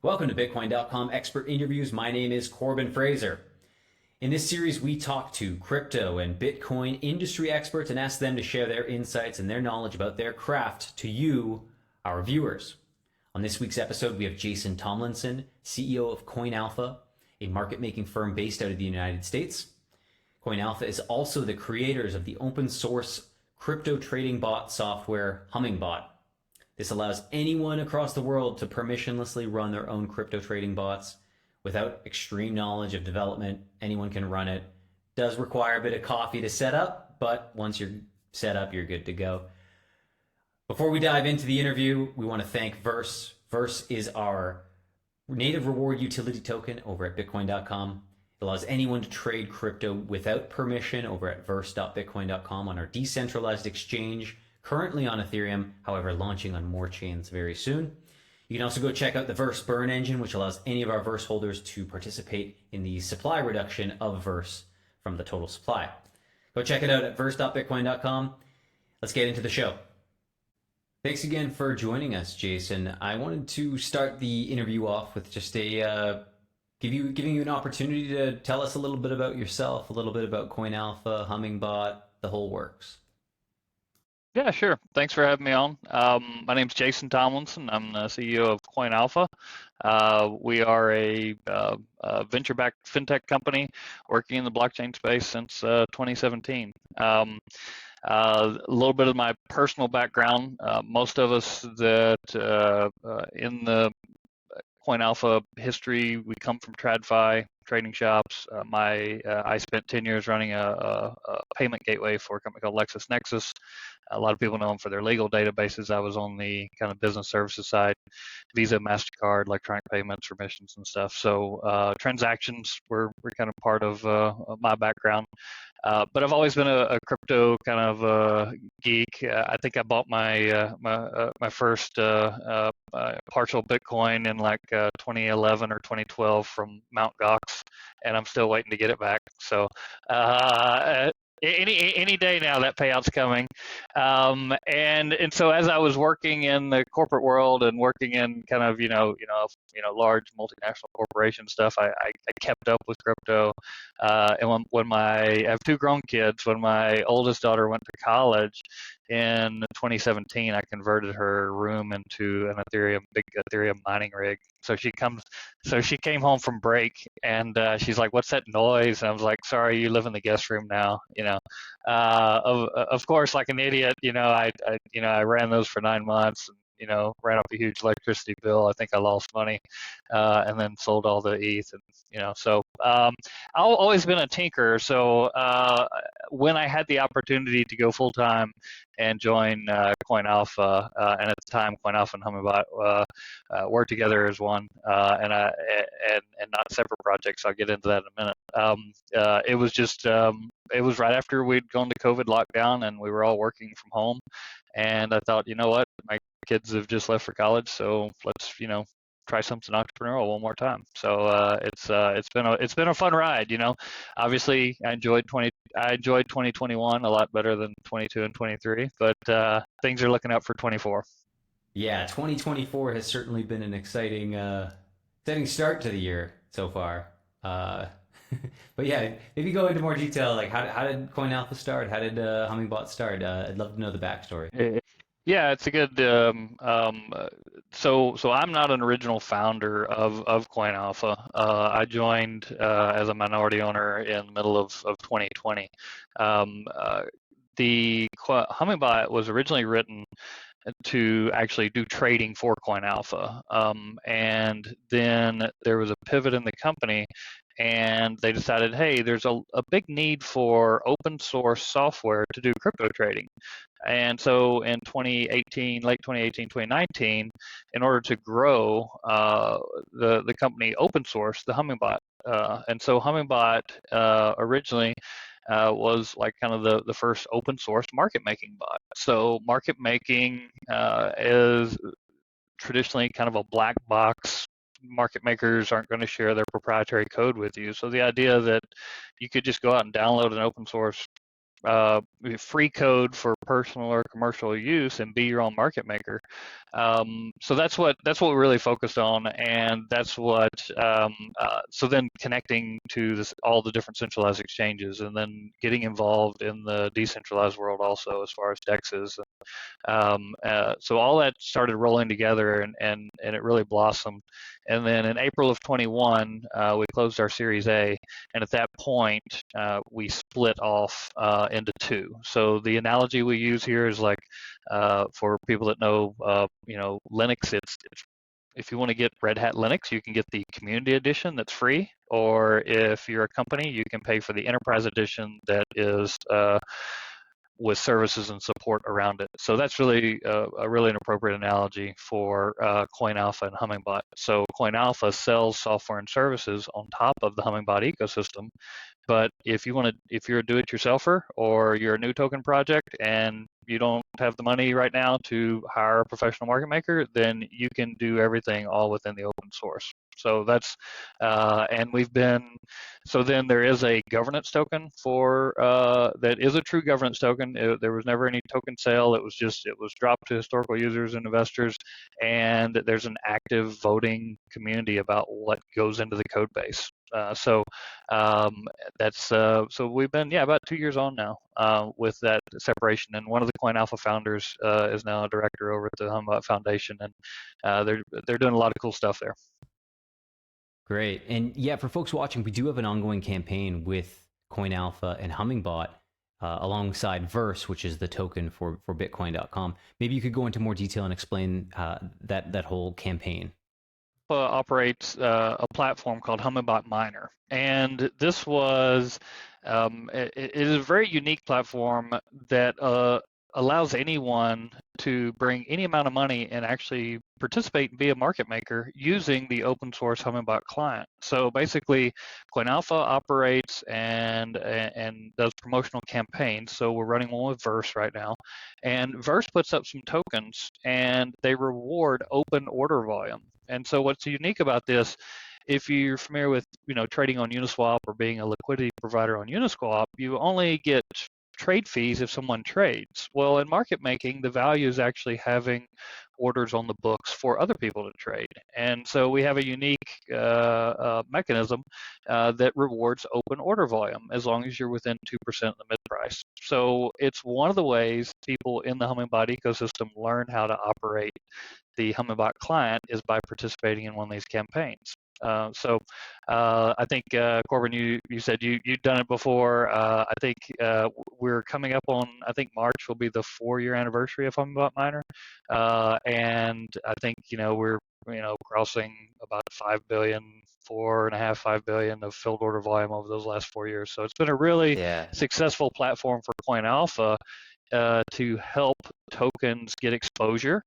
Welcome to Bitcoin.com Expert Interviews. My name is Corbin Fraser. In this series, we talk to crypto and Bitcoin industry experts and ask them to share their insights and their knowledge about their craft to you, our viewers. On this week's episode, we have Jason Tomlinson, CEO of CoinAlpha, a market-making firm based out of the United States. CoinAlpha is also the creators of the open source crypto trading bot software Hummingbot. This allows anyone across the world to permissionlessly run their own crypto trading bots without extreme knowledge of development. Anyone can run it. Does require a bit of coffee to set up, but once you're set up, you're good to go. Before we dive into the interview, we want to thank Verse. Verse is our native reward utility token over at Bitcoin.com. It allows anyone to trade crypto without permission over at verse.bitcoin.com on our decentralized exchange, currently on Ethereum, however, launching on more chains very soon. You can also go check out the Verse burn engine, which allows any of our Verse holders to participate in the supply reduction of Verse from the total supply. Go check it out at verse.bitcoin.com. Let's get into the show. Thanks again for joining us, Jason. I wanted to start the interview off with just giving you an opportunity to tell us a little bit about yourself, a little bit about CoinAlpha, Hummingbot, the whole works. Yeah, sure. Thanks for having me on. My name's Jason Tomlinson. I'm the CEO of CoinAlpha. We are a venture-backed fintech company working in the blockchain space since 2017. A little bit of my personal background. Most of us that in the CoinAlpha history, we come from TradFi trading shops. I spent 10 years running a payment gateway for a company called LexisNexis. A lot of people know them for their legal databases. I was on the kind of business services side, Visa, MasterCard, electronic payments, remissions, and stuff. So transactions were kind of part of my background. But I've always been a crypto kind of geek. I think I bought my first partial Bitcoin in like 2011 or 2012 from Mt. Gox, and I'm still waiting to get it back. So any day now that payout's coming. And so as I was working in the corporate world and working in kind of large multinational corporation stuff, I kept up with crypto. And I have two grown kids. When my oldest daughter went to college in 2017, I converted her room into an big Ethereum mining rig. So she came home from break and she's like, "What's that noise?" And I was like, "Sorry, you live in the guest room now." Of course, like an idiot, I ran those for 9 months. Ran up a huge electricity bill. I think I lost money, and then sold all the ETH. And so I've always been a tinker. So when I had the opportunity to go full time and join CoinAlpha, and at the time CoinAlpha and Hummingbot worked together as one, and not separate projects. I'll get into that in a minute. It was just it was right after we'd gone to COVID lockdown and we were all working from home, and I thought, you know what, my kids have just left for college, so let's try something entrepreneurial one more time. So it's been a fun ride. Obviously I enjoyed 2021 a lot better than 22 and 23, but things are looking up for 24. Yeah, 2024 has certainly been an exciting start to the year so far. But yeah, maybe go into more detail, like how did CoinAlpha start? How did Hummingbot start? I'd love to know the backstory. Yeah, it's a good. So I'm not an original founder of CoinAlpha. I joined as a minority owner in the middle of 2020. The Hummingbot was originally written to actually do trading for CoinAlpha, and then there was a pivot in the company, and they decided, hey, there's a big need for open source software to do crypto trading. And so in 2018, late 2018, 2019, in order to grow, the company open sourced the Hummingbot. And so Hummingbot originally was like kind of the first open source market making bot. So market making is traditionally kind of a black box. Market makers aren't going to share their proprietary code with you. So the idea that you could just go out and download an open source free code for personal or commercial use and be your own market maker. So that's what we're really focused on, and that's what so then connecting to all the different centralized exchanges, and then getting involved in the decentralized world also as far as DEXs. So all that started rolling together, and it really blossomed. And then in April of 21, we closed our Series A, and at that point, we split off into two. So the analogy we use here is like, for people that know, Linux, it's if you want to get Red Hat Linux, you can get the community edition that's free, or if you're a company, you can pay for the enterprise edition that is with services and support around it. So that's really an appropriate analogy for CoinAlpha and Hummingbot. So CoinAlpha sells software and services on top of the Hummingbot ecosystem. But if you're a do-it-yourselfer, or you're a new token project and you don't have the money right now to hire a professional market maker, then you can do everything all within the open source. So that's, and so then there is a governance token that is a true governance token. There was never any token sale. It was dropped to historical users and investors, and there's an active voting community about what goes into the code base. So we've been about 2 years on now with that separation, and one of the CoinAlpha founders is now a director over at the Hummingbot Foundation, and they're doing a lot of cool stuff there. Great. And yeah, for folks watching, we do have an ongoing campaign with CoinAlpha and Hummingbot alongside Verse, which is the token for Bitcoin.com. Maybe you could go into more detail and explain that whole campaign. Operates a platform called Hummingbot Miner, and this was it is a very unique platform that allows anyone to bring any amount of money and actually participate and be a market maker using the open source Hummingbot client. So basically, CoinAlpha operates and does promotional campaigns. So we're running one with Verse right now, and Verse puts up some tokens and they reward open order volume. And so what's unique about this, if you're familiar with trading on Uniswap or being a liquidity provider on Uniswap, you only get trade fees if someone trades. Well, in market making, the value is actually having orders on the books for other people to trade. And so we have a unique mechanism that rewards open order volume as long as you're within 2% of the mid price. So it's one of the ways people in the Hummingbot ecosystem learn how to operate the Hummingbot client is by participating in one of these campaigns. So I think, Corbin, you said you'd done it before. I think we're coming up on, I think March will be the 4-year anniversary of Hummingbot Miner. And I think, we're, crossing about 5 billion, 4.5, 5 billion of filled order volume over those last 4 years. So it's been a really successful platform for CoinAlpha to help tokens get exposure,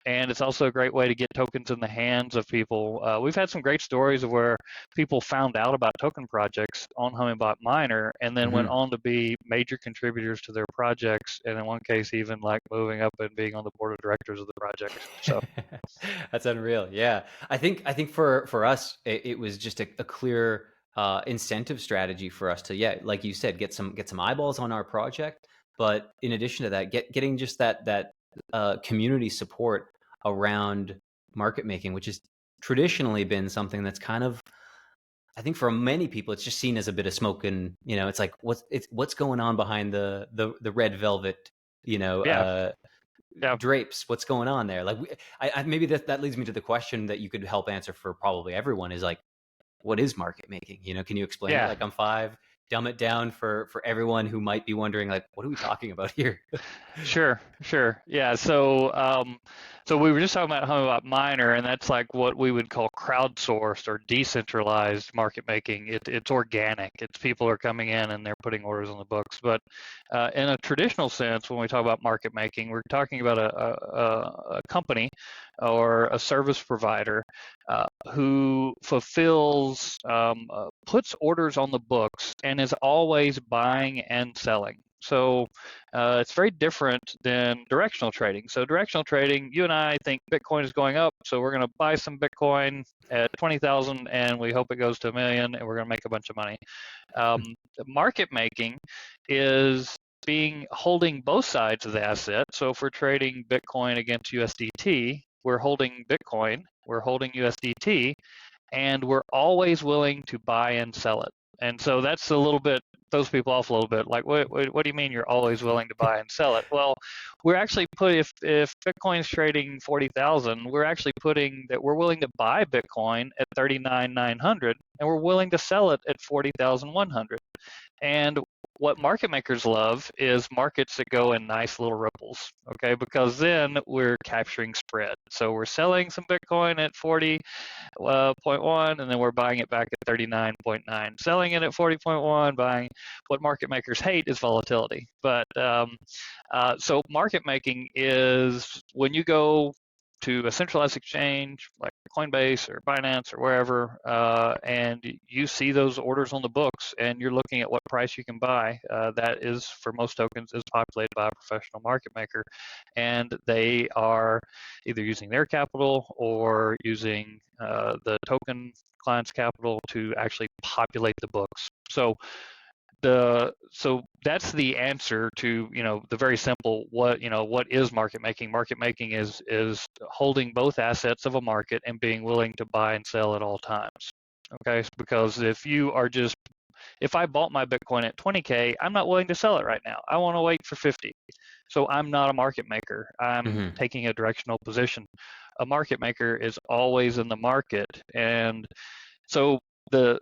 and it's also a great way to get tokens in the hands of people. We've had some great stories of where people found out about token projects on Hummingbot Miner and then went on to be major contributors to their projects, and in one case even like moving up and being on the board of directors of the project. So that's unreal. Yeah, I think for us it was just a clear incentive strategy for us to, like you said, get some eyeballs on our project. But in addition to that, getting just that community support around market making, which has traditionally been something that's kind of, I think for many people, it's just seen as a bit of smoke, and it's like what's going on behind the red velvet, drapes. What's going on there? Like, maybe that leads me to the question that you could help answer for probably everyone is like, what is market making? Can you explain it like on 5? Dumb it down for everyone who might be wondering, like, what are we talking about here? Sure. Yeah. So we were just talking about Hummingbot Miner, and that's like what we would call crowdsourced or decentralized market making. It's organic. It's people are coming in and they're putting orders on the books. But in a traditional sense, when we talk about market making, we're talking about a company or a service provider who fulfills, puts orders on the books and is always buying and selling. So it's very different than directional trading. So directional trading, you and I think Bitcoin is going up, so we're going to buy some Bitcoin at 20,000 and we hope it goes to 1 million and we're going to make a bunch of money. Market making is being holding both sides of the asset. So if we're trading Bitcoin against USDT, we're holding Bitcoin, we're holding USDT, and we're always willing to buy and sell it. And so that's a little bit throws people off a little bit. Like, what do you mean you're always willing to buy and sell it? Well, we're actually if Bitcoin's trading 40,000, we're actually putting that we're willing to buy Bitcoin at 39,900, and we're willing to sell it at 40,100. And what market makers love is markets that go in nice little ripples, okay? Because then we're capturing spread. So we're selling some Bitcoin at 40.1, and then we're buying it back at 39.9. Selling it at 40.1, buying. What market makers hate is volatility. But so market making is when you go to a centralized exchange like Coinbase or Binance or wherever, and you see those orders on the books, and you're looking at what price you can buy. That is, for most tokens, is populated by a professional market maker, and they are either using their capital or using the token client's capital to actually populate the books. So that's the answer to the very simple what is market making. Market making is holding both assets of a market and being willing to buy and sell at all times. Okay, because if I bought my Bitcoin at 20K, I'm not willing to sell it right now. I want to wait for 50. So I'm not a market maker. I'm taking a directional position. A market maker is always in the market. And so the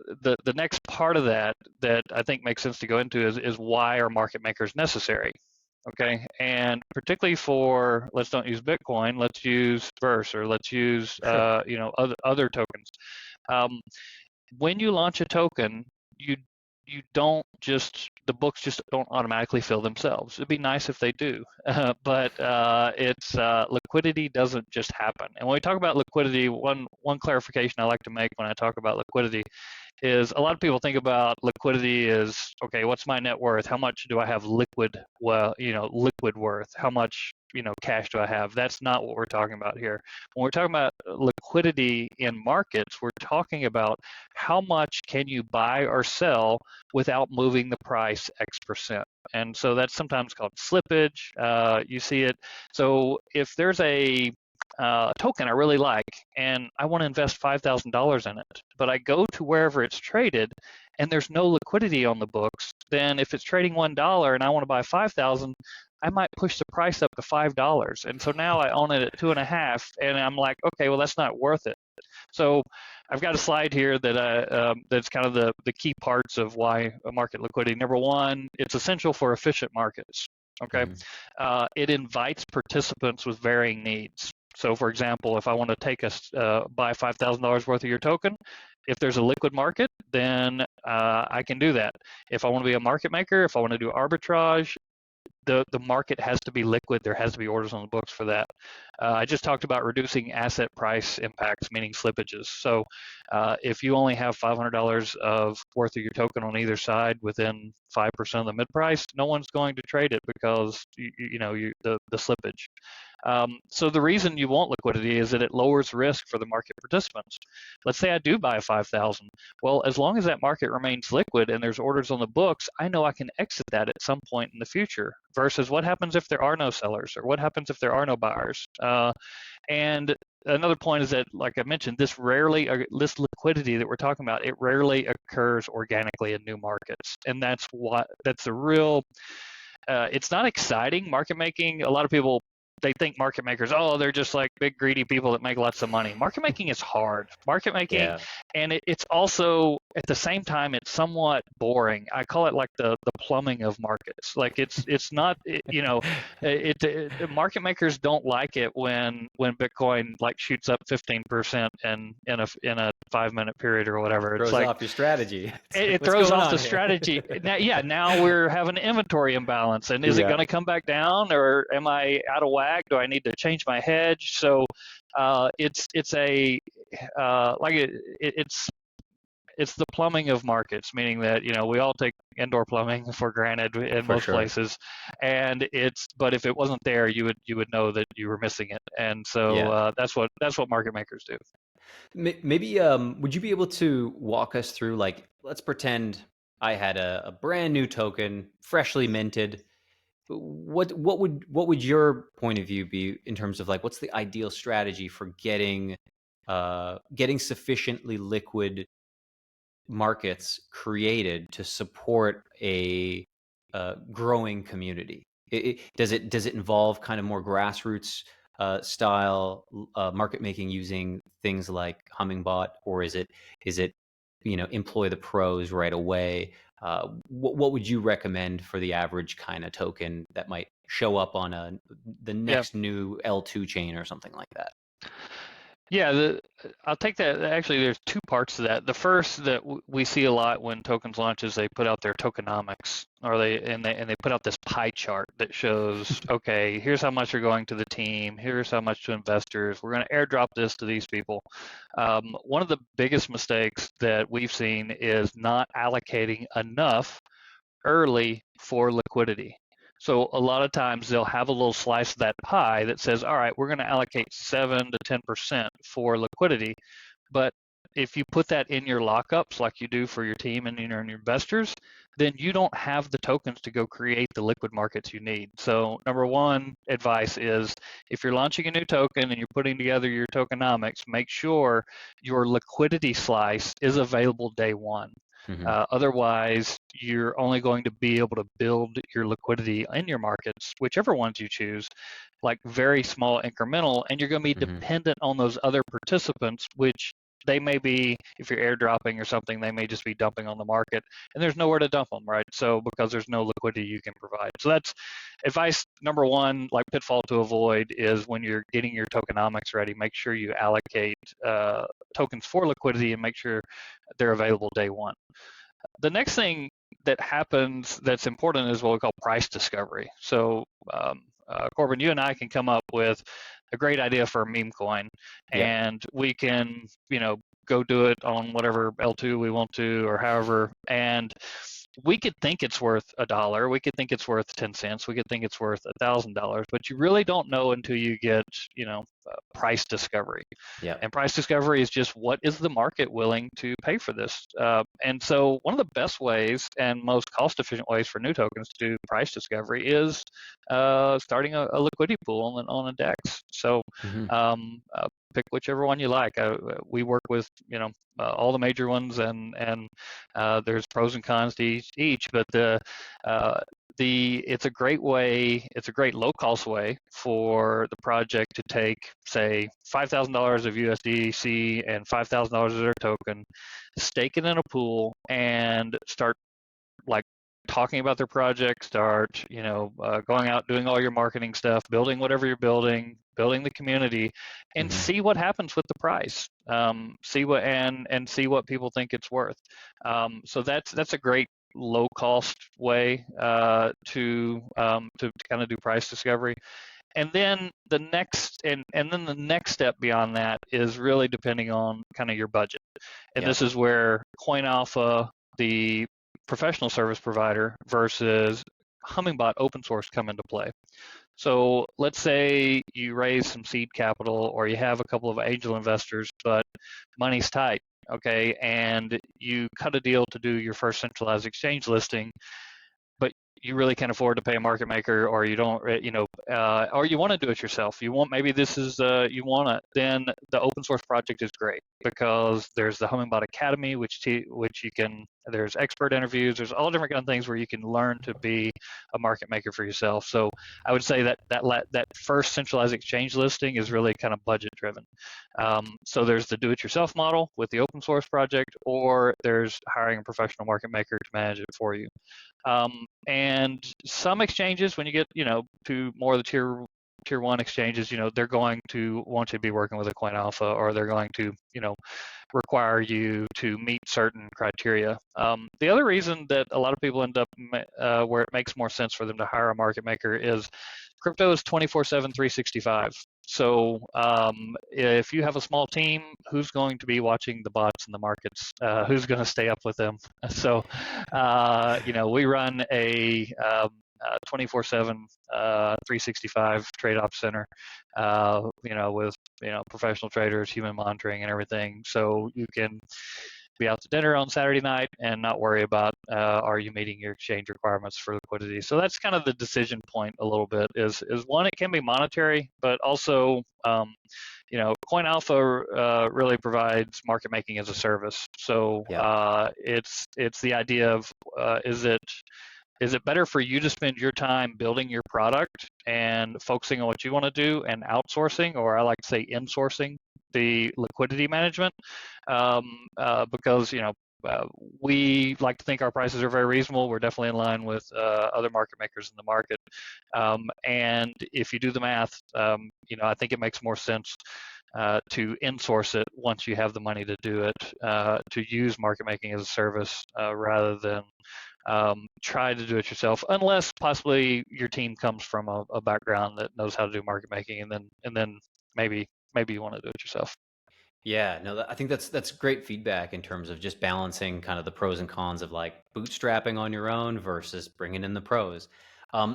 next part of that I think makes sense to go into is why are market makers necessary? Okay, and particularly for, let's don't use Bitcoin, let's use Verse, or let's use other tokens. When you launch a token, you don't the books just don't automatically fill themselves. It'd be nice if they do, but it's liquidity doesn't just happen. And when we talk about liquidity, one clarification I like to make when I talk about liquidity is a lot of people think about liquidity as, okay, what's my net worth? How much do I have liquid worth? How much cash do I have? That's not what we're talking about here. When we're talking about liquidity in markets, we're talking about how much can you buy or sell without moving the price X%. And so that's sometimes called slippage. You see it. So if there's a token I really like and I want to invest $5,000 in it, but I go to wherever it's traded and there's no liquidity on the books, then if it's trading $1 and I want to buy 5,000, I might push the price up to $5. And so now I own it at 2.5, and I'm like, okay, well, that's not worth it. So I've got a slide here that that's kind of the key parts of why a market liquidity. Number one, it's essential for efficient markets. Okay, it invites participants with varying needs. So, for example, if I want to buy $5,000 worth of your token, if there's a liquid market, then I can do that. If I want to be a market maker, if I want to do arbitrage, the market has to be liquid. There has to be orders on the books for that. I just talked about reducing asset price impacts, meaning slippages. So if you only have $500 of worth of your token on either side within 5% of the mid price, no one's going to trade it because the slippage. So the reason you want liquidity is that it lowers risk for the market participants. Let's say I do buy 5,000. Well, as long as that market remains liquid and there's orders on the books, I know I can exit that at some point in the future. Versus what happens if there are no sellers, or what happens if there are no buyers? And another point is that, like I mentioned, this liquidity that we're talking about, it rarely occurs organically in new markets, and that's a real. It's not exciting market making. A lot of people, they think market makers, they're just like big greedy people that make lots of money. Market making is hard. Market making, and it's also at the same time it's somewhat boring. I call it like the plumbing of markets. Like it's not market makers don't like it when Bitcoin like shoots up 15% in a 5-minute period or whatever. Throws off your strategy. It throws off the strategy. Now we're having an inventory imbalance, and is it going to come back down, or am I out of whack? Do I need to change my hedge? So it's the plumbing of markets, meaning that we all take indoor plumbing for granted in most places, and but if it wasn't there, you would know that you were missing it, and so that's what market makers do. Maybe would you be able to walk us through, like, let's pretend I had a brand new token, freshly minted. what would your point of view be in terms of like what's the ideal strategy for getting sufficiently liquid markets created to support a growing community? Does it involve kind of more grassroots style market making using things like Hummingbot, or is it employ the pros right away? What would you recommend for the average kind of token that might show up on the Yeah. next new L2 chain or something like that? Yeah, I'll take that. Actually, there's two parts to that. The first that we see a lot when tokens launch is they put out their tokenomics, or they put out this pie chart that shows, okay, here's how much are going to the team, here's how much to investors. We're going to airdrop this to these people. One of the biggest mistakes that we've seen is not allocating enough early for liquidity. So a lot of times they'll have a little slice of that pie that says, all right, we're going to allocate 7 to 10% for liquidity. But if you put that in your lockups like you do for your team and your investors, then you don't have the tokens to go create the liquid markets you need. So number one advice is if you're launching a new token and you're putting together your tokenomics, make sure your liquidity slice is available day one. Mm-hmm. Otherwise, you're only going to be able to build your liquidity in your markets, whichever ones you choose, like very small incremental, and you're going to be Mm-hmm. dependent on those other participants, which they may be, if you're airdropping or something, they may just be dumping on the market, and there's nowhere to dump them, right? So because there's no liquidity you can provide. So that's advice number one, like pitfall to avoid is when you're getting your tokenomics ready, make sure you allocate tokens for liquidity and make sure they're available day one. The next thing that happens that's important is what we call price discovery. So, Corbin, you and I can come up with a great idea for a meme coin, Yep. and we can, go do it on whatever L2 we want to, or however, and we could think it's worth $1, we could think it's worth 10 cents, we could think it's worth $1,000, but you really don't know until you get, price discovery. Yep. And price discovery is just what is the market willing to pay for this? And so one of the best ways and most cost-efficient ways for new tokens to do price discovery is starting a liquidity pool on a DEX. So Mm-hmm. pick whichever one you like. We work with all the major ones, and there's pros and cons to each. But it's a great way. It's a great low cost way for the project to take, say, $5,000 of USDC and $5,000 of their token, stake it in a pool, and start like talking about their project, start going out doing all your marketing stuff, building whatever you're building the community, and Mm-hmm. see what happens with the price. See what people think it's worth. So that's a great low cost way to kind of do price discovery. And then the next step beyond that is really depending on kind of your budget. And Yep. this is where CoinAlpha, the professional service provider, versus Hummingbot open source come into play. So let's say you raise some seed capital or you have a couple of angel investors, but money's tight, okay, and you cut a deal to do your first centralized exchange listing, but you really can't afford to pay a market maker, or you don't, or you want to do it yourself. You want, maybe this is, you want it, then the open source project is great because there's the Hummingbot Academy, which you can, there's expert interviews, there's all different kind of things where you can learn to be a market maker for yourself. So I would say that first centralized exchange listing is really kind of budget driven. So there's the do-it-yourself model with the open source project, or there's hiring a professional market maker to manage it for you. And some exchanges, when you get to more of the tier one exchanges, they're going to want you to be working with a CoinAlpha, or they're going to require you to meet certain criteria. The other reason that a lot of people end up where it makes more sense for them to hire a market maker is crypto is 24/7, 365. So if you have a small team, who's going to be watching the bots in the markets? Who's going to stay up with them? So, we run a 24/7, 365 trade ops center, with professional traders, human monitoring, and everything. So you can be out to dinner on Saturday night and not worry about are you meeting your exchange requirements for liquidity. So that's kind of the decision point a little bit. Is one, it can be monetary, but also CoinAlpha really provides market making as a service. So it's the idea of is it better for you to spend your time building your product and focusing on what you want to do and outsourcing, or I like to say insourcing, the liquidity management? Because we like to think our prices are very reasonable. We're definitely in line with other market makers in the market. And if you do the math, I think it makes more sense to insource it once you have the money to do it, to use market making as a service rather than try to do it yourself, unless possibly your team comes from a background that knows how to do market making, and then maybe you want to do it yourself. Yeah, no, I think that's great feedback in terms of just balancing kind of the pros and cons of like bootstrapping on your own versus bringing in the pros.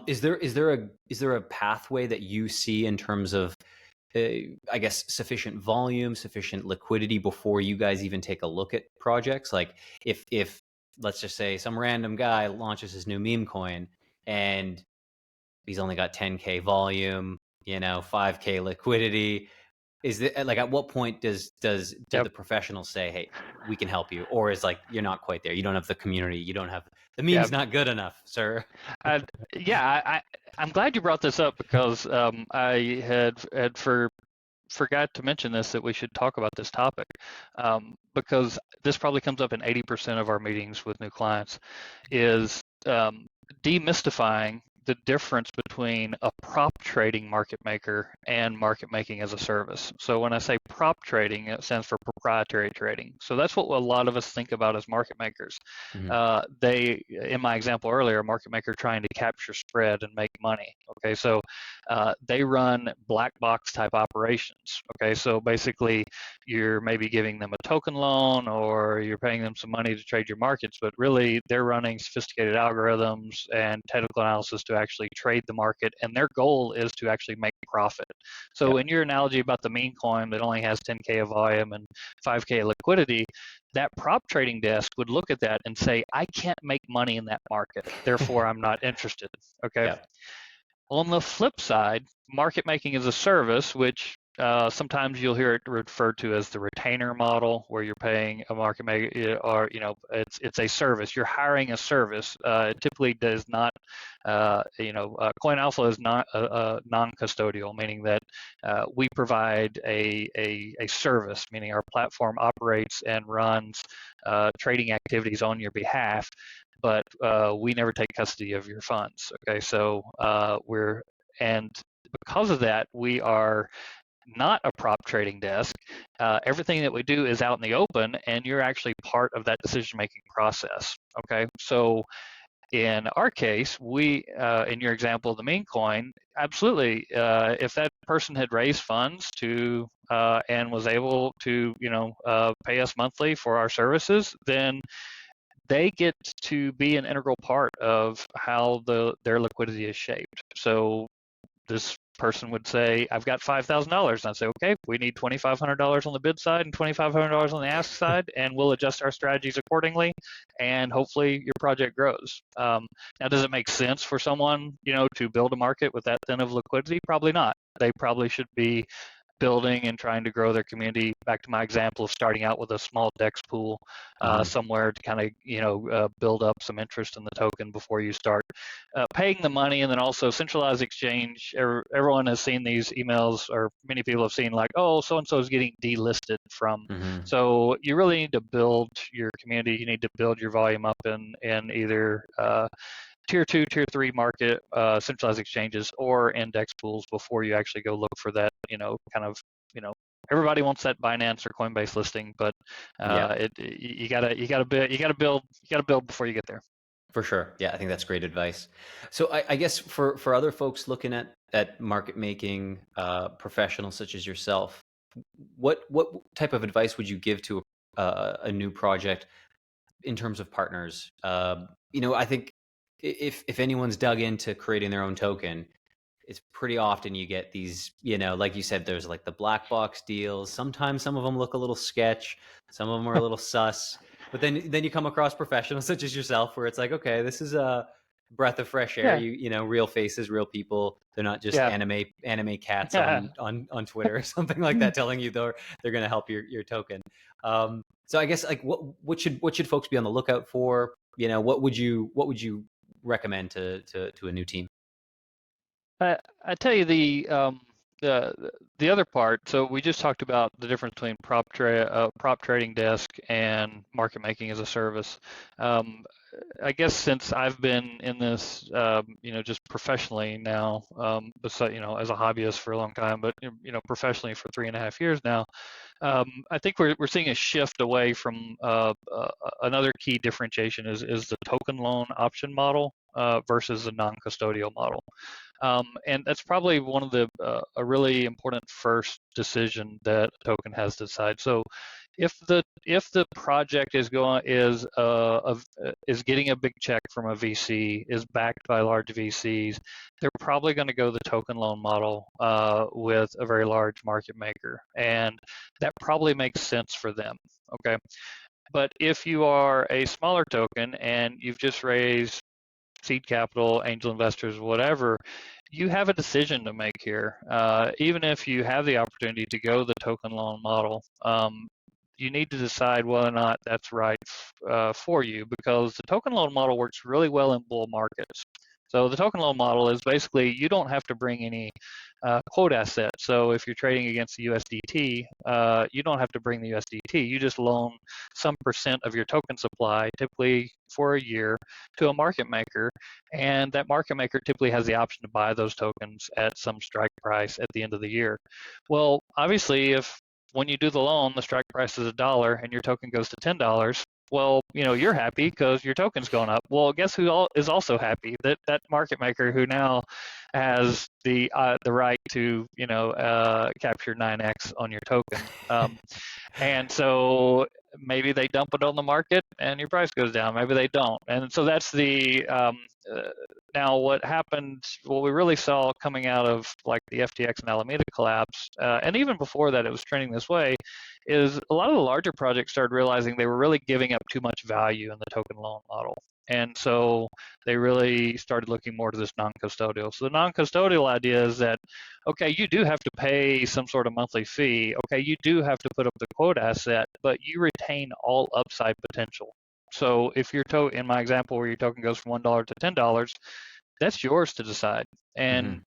Is there a pathway that you see in terms of I guess sufficient volume, sufficient liquidity before you guys even take a look at projects? Like if let's just say some random guy launches his new meme coin and he's only got 10K volume, 5K liquidity. Is it like at what point do the professionals say, "Hey, we can help you," or is like you're not quite there? You don't have the community. You don't have the meme's not good enough, sir. I'm glad you brought this up because I had forgot to mention this, that we should talk about this topic, because this probably comes up in 80% of our meetings with new clients, is demystifying the difference between a prop trading market maker and market making as a service. So when I say prop trading, it stands for proprietary trading. So that's what a lot of us think about as market makers. They, in my example earlier, a market maker trying to capture spread and make money. Okay, so they run black box type operations. Okay, so basically you're maybe giving them a token loan or you're paying them some money to trade your markets, but really they're running sophisticated algorithms and technical analysis to actually trade the market, and their goal is to actually make profit. So in your analogy about the meme coin that only has 10K of volume and 5K liquidity, that prop trading desk would look at that and say, I can't make money in that market, therefore I'm not interested. Okay. On the flip side, market making as a service, which sometimes you'll hear it referred to as the retainer model, where you're paying a market maker, or it's a service. You're hiring a service. It typically does not. CoinAlpha is not non-custodial, meaning that we provide a service, meaning our platform operates and runs trading activities on your behalf, but we never take custody of your funds. Okay, so and because of that, we are not a prop trading desk. Everything that we do is out in the open, and you're actually part of that decision-making process. Okay, so in our case, we, in your example of the meme coin, absolutely, if that person had raised funds to and was able to, pay us monthly for our services, then they get to be an integral part of how their liquidity is shaped. So this person would say, I've got $5,000. And I'd say, okay, we need $2,500 on the bid side and $2,500 on the ask side, and we'll adjust our strategies accordingly, and hopefully your project grows. Now, does it make sense for someone, to build a market with that thin of liquidity? Probably not. They probably should be building and trying to grow their community. Back to my example of starting out with a small DEX pool somewhere to kind of build up some interest in the token before you start paying the money. And then also centralized exchange. Everyone has seen these emails, or many people have seen like, oh, so and so is getting delisted from. So you really need to build your community. You need to build your volume up in either tier 2, tier 3 market, centralized exchanges, or index pools before you actually go look for that, everybody wants that Binance or Coinbase listing, but you gotta build before you get there. For sure. Yeah, I think that's great advice. So I guess for other folks looking at market making professionals such as yourself, what type of advice would you give to a new project in terms of partners? I think if anyone's dug into creating their own token, it's pretty often you get these, like you said, there's like the black box deals. Sometimes some of them look a little sketch. Some of them are a little sus. But then you come across professionals such as yourself, where it's like, okay, this is a breath of fresh air. Yeah, You know, real faces, real people. They're not just yeah. anime cats on Twitter or something like that, telling you they're going to help your token. So I guess like what should folks be on the lookout for? You know, what would you recommend to a new team? I tell you the other part. So we just talked about the difference between prop trading desk and market making as a service. Um, I guess since I've been in this, just professionally now, as a hobbyist for a long time, but professionally for 3.5 years now. I think we're seeing a shift away from another key differentiation is the token loan option model versus the non-custodial model. And that's probably one of a really important first decision that a token has to decide. So if the project is getting a big check from a VC, is backed by large VCs, they're probably going to go the token loan model with a very large market maker, and that probably makes sense for them. Okay, but if you are a smaller token and you've just raised seed capital, angel investors, whatever, you have a decision to make here. Even if you have the opportunity to go the token loan model, you need to decide whether or not that's right for you, because the token loan model works really well in bull markets. So the token loan model is basically you don't have to bring any quote asset. So if you're trading against the USDT, you don't have to bring the USDT. You just loan some percent of your token supply, typically for a year, to a market maker, and that market maker typically has the option to buy those tokens at some strike price at the end of the year. Well, obviously, if when you do the loan, the strike price is $1 and your token goes to $10, well, you're happy because your token's going up. Well, guess who is also happy? That market maker who now has the right to capture 9x on your token. And so maybe they dump it on the market and your price goes down. Maybe they don't. And so that's now what we really saw coming out of like the FTX and Alameda collapse, and even before that it was trending this way, is a lot of the larger projects started realizing they were really giving up too much value in the token loan model. And so they really started looking more to this non-custodial. So the non-custodial idea is that, okay, you do have to pay some sort of monthly fee. Okay, you do have to put up the quote asset, but you retain all upside potential. So if in my example where your token goes from $1 to $10, that's yours to decide. Mm-hmm.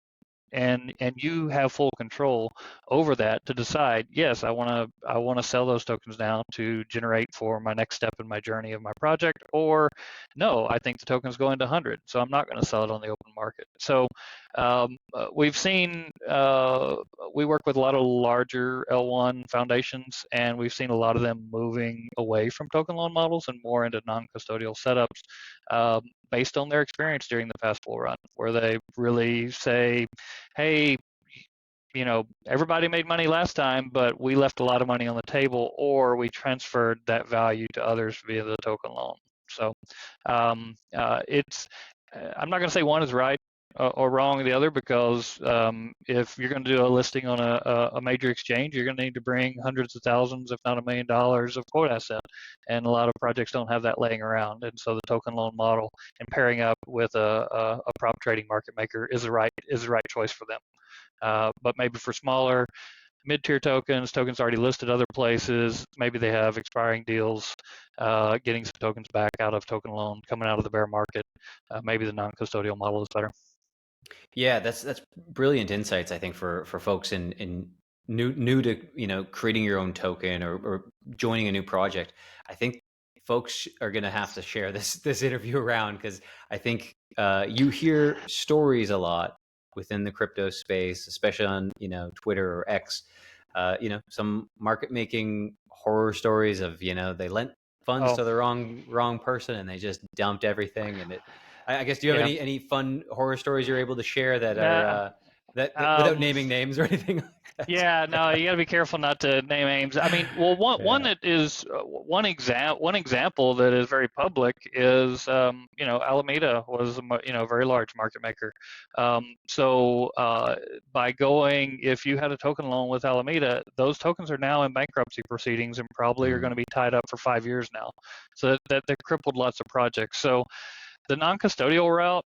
And you have full control over that to decide, yes, I want to sell those tokens now to generate for my next step in my journey of my project, or no, I think the token's going to 100, so I'm not going to sell it on the open market. So we've seen we work with a lot of larger L1 foundations, and we've seen a lot of them moving away from token loan models and more into non-custodial setups, based on their experience during the past bull run, where they really say, hey, everybody made money last time, but we left a lot of money on the table, or we transferred that value to others via the token loan. So I'm not going to say one is right or wrong the other, because if you're going to do a listing on a major exchange, you're going to need to bring hundreds of thousands, if not $1 million of quote asset, and a lot of projects don't have that laying around. And so the token loan model and pairing up with a prop trading market maker is the right choice for them. But maybe for smaller mid-tier tokens already listed other places, maybe they have expiring deals, getting some tokens back out of token loan, coming out of the bear market, maybe the non-custodial model is better. Yeah, that's brilliant insights, I think, for folks in new to creating your own token or joining a new project. I think folks are going to have to share this interview around, because I think you hear stories a lot within the crypto space, especially on Twitter or X. Some market making horror stories of they lent funds Oh, to the wrong person and they just dumped everything, and I guess, do you have yeah. any fun horror stories you're able to share that are Nah, that without um, naming names or anything? Yeah, no, you got to be careful not to name names. I mean, well, one Yeah. that is one example that is very public is Alameda was a very large market maker. By going, if you had a token loan with Alameda, those tokens are now in bankruptcy proceedings and probably are Mm, going to be tied up for 5 years now. So that crippled lots of projects. So the non-custodial route,